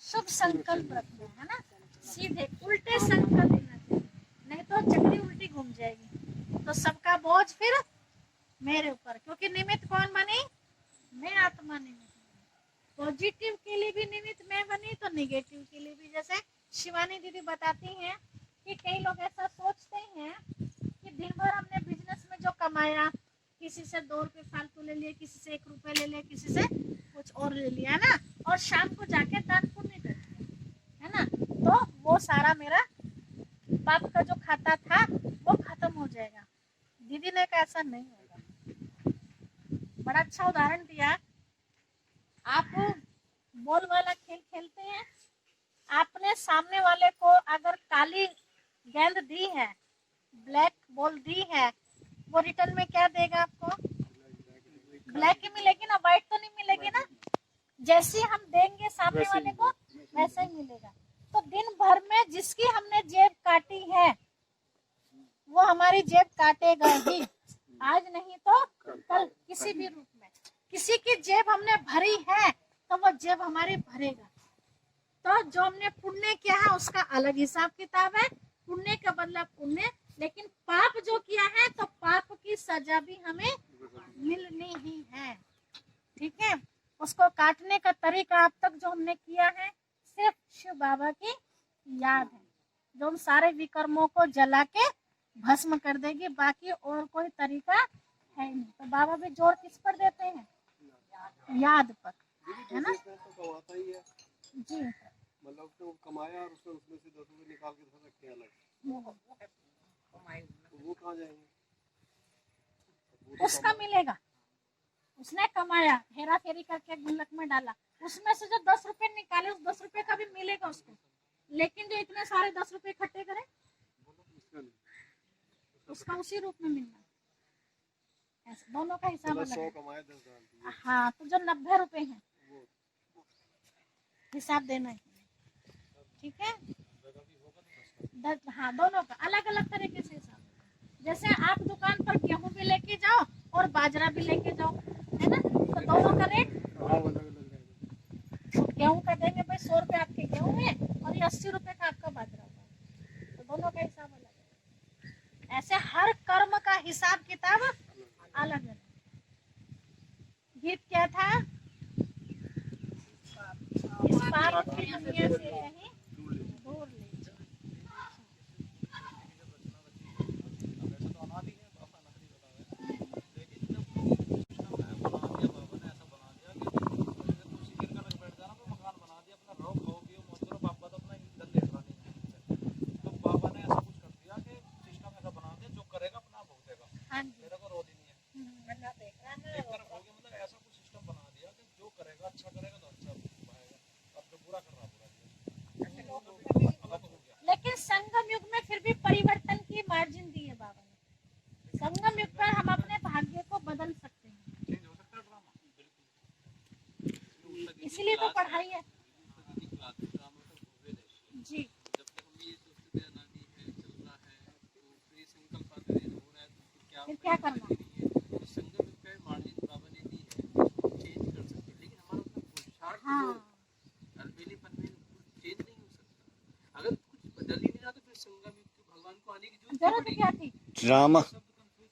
शुभ संकल्प रखने, है ना, सीधे उल्टे संकल्प लेना चाहिए, नहीं तो चक्री उल्टी घूम जाएगी, तो सबका बोझ फिर मेरे ऊपर, क्योंकि निमित्त कौन बनी, मैं आत्मा निमित्त, पॉजिटिव के लिए भी निमित्त मैं बनी, तो निगेटिव के लिए भी। जैसे शिवानी दीदी बताती हैं कि कई लोग ऐसा सोचते हैं कि दिन भर हमने बिजनेस में जो कमाया, किसी से 2 रुपए फालतू ले लिए, किसी से 1 रुपए ले लिया, किसी से कुछ और ले लिया ना, और शाम को जाके दान पुण्य करते हैं, है ना, तो वो सारा मेरा पाप का जो खाता था वो खत्म हो जाएगा। दीदी ने कहा ऐसा नहीं होगा, बड़ा अच्छा उदाहरण दिया। आप बॉल वाला खेल खेलते हैं, आपने सामने वाले को अगर काली गेंद दी है, ब्लैक बॉल दी है, वो रिटर्न में क्या देगा आपको, ब्लैक ही मिलेगी ना, व्हाइट तो नहीं मिलेगी ना, जैसे हम देंगे सामने वाले को वैसा ही मिलेगा। तो दिन भर में जिसकी हमने जेब काटी है वो हमारी जेब काटेगा ही, आज नहीं तो कल, किसी भी रूप में। किसी की जेब हमने भरी है तो वो जेब हमारी भरेगा। तो जो हमने पुण्य किया है उसका अलग हिसाब किताब है, पुण्य का बदला पुण्य, लेकिन पाप जो किया है तो पाप की सजा भी हमें मिलनी ही है, ठीक है। उसको काटने का तरीका अब तक जो हमने किया है सिर्फ शिव बाबा की याद है, जो उन सारे विकर्मों को जला के भस्म कर देगी, बाकी और कोई तरीका है नहीं। तो बाबा भी जोर किस पर देते हैं, याद पर, है ना जी। मतलब तो कमाया और उसमें से 10 रुपए निकाल के रखे अलग, वो कहाँ जाएंगे, उसका मिलेगा, उसने कमाया, हेरा फेरी करके गुल्लक में डाला, उसमें से जो 10 रुपए निकाले उस 10 रुपए का भी मिलेगा उसको, लेकिन जो इतने सारे 10 रुपए इकट्ठे करे उसका उसी रूप में मिलना, ऐसे दोनों का हिसाब अलग है। हाँ, तो जो 90 रुपए हैं हिसाब देना है, ठीक है। हाँ, दोनों का अलग अलग तरीके से हिसाब। जैसे आप दुकान पर गेहूं भी लेके जाओ और बाजरा भी लेके जाओ, है ना, तो दोनों का रेट, तो गेहूं का देंगे भाई 100 रुपए आपके गेहूं है और ये 80 रुपए का आपका बाजरा होगा, तो दोनों का हिसाब अलग है। ऐसे हर कर्म का हिसाब किताब अलग है। गीत क्या था, इस पाप की दुनिया से कहीं दूर ले जाओ। हाँ जी, लेकिन संगम युग में फिर भी परिवर्तन की मार्जिन दी है बाबा ने। संगम युग पर हम अपने भाग्य को बदल सकते हैं, इसीलिए तो पढ़ाई है जी। फिर क्या करना, हाँ, जरूरत क्या थी।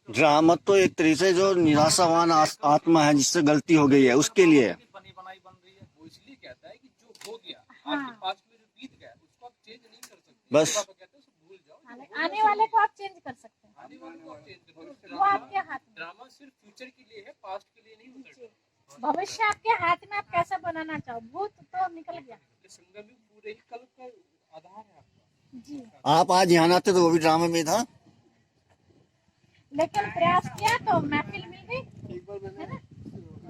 ड्रामा तो एक तरीके से जो निराशावान आत्मा है जिससे गलती हो गई है उसके लिए बनी बनाई बन रही है, वो इसलिए कहता है कि जो हो गया आपके पास में जो बीत गया उसको आप चेंज नहीं कर सकते, बस कहते हैं उसे भूल जाओ, आने वाले को आप चेंज कर सकते हैं, आने वाले को आप चेंज कर सकते वो आपके हाथ में। ड्रामा सिर्फ फ्यूचर के लिए है, पास्ट के लिए नहीं होता। भविष्य आपके हाथ में, आप कैसा आप आज यहाँ आते तो वो भी ड्रामे में था। लेकिन प्रयास किया तो महफिल मिल गई। एक बार मैंने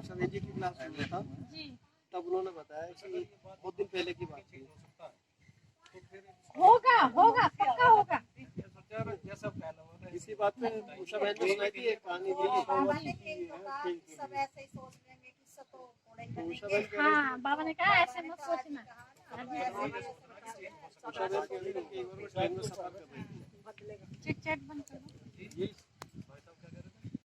सवेर जी की क्लास सुना था, जी तब उन्होंने बताया कि बहुत दिन पहले की बात थी। होगा होगा पक्का होगा। इसी बात पे उषा बहन ने सुनाई थी एक कहानी भी लिखा हुआ थी कि सब ऐसे ही सोच लेंगे कि सतो तो उषा बहन कह रही हाँ बाबा ने कहा ऐसे मत सोचना। उषा बहन कह रही थी कि एक बार वो ट्रेन में सफर कर रही थी, चिट चैट बंद करो। ये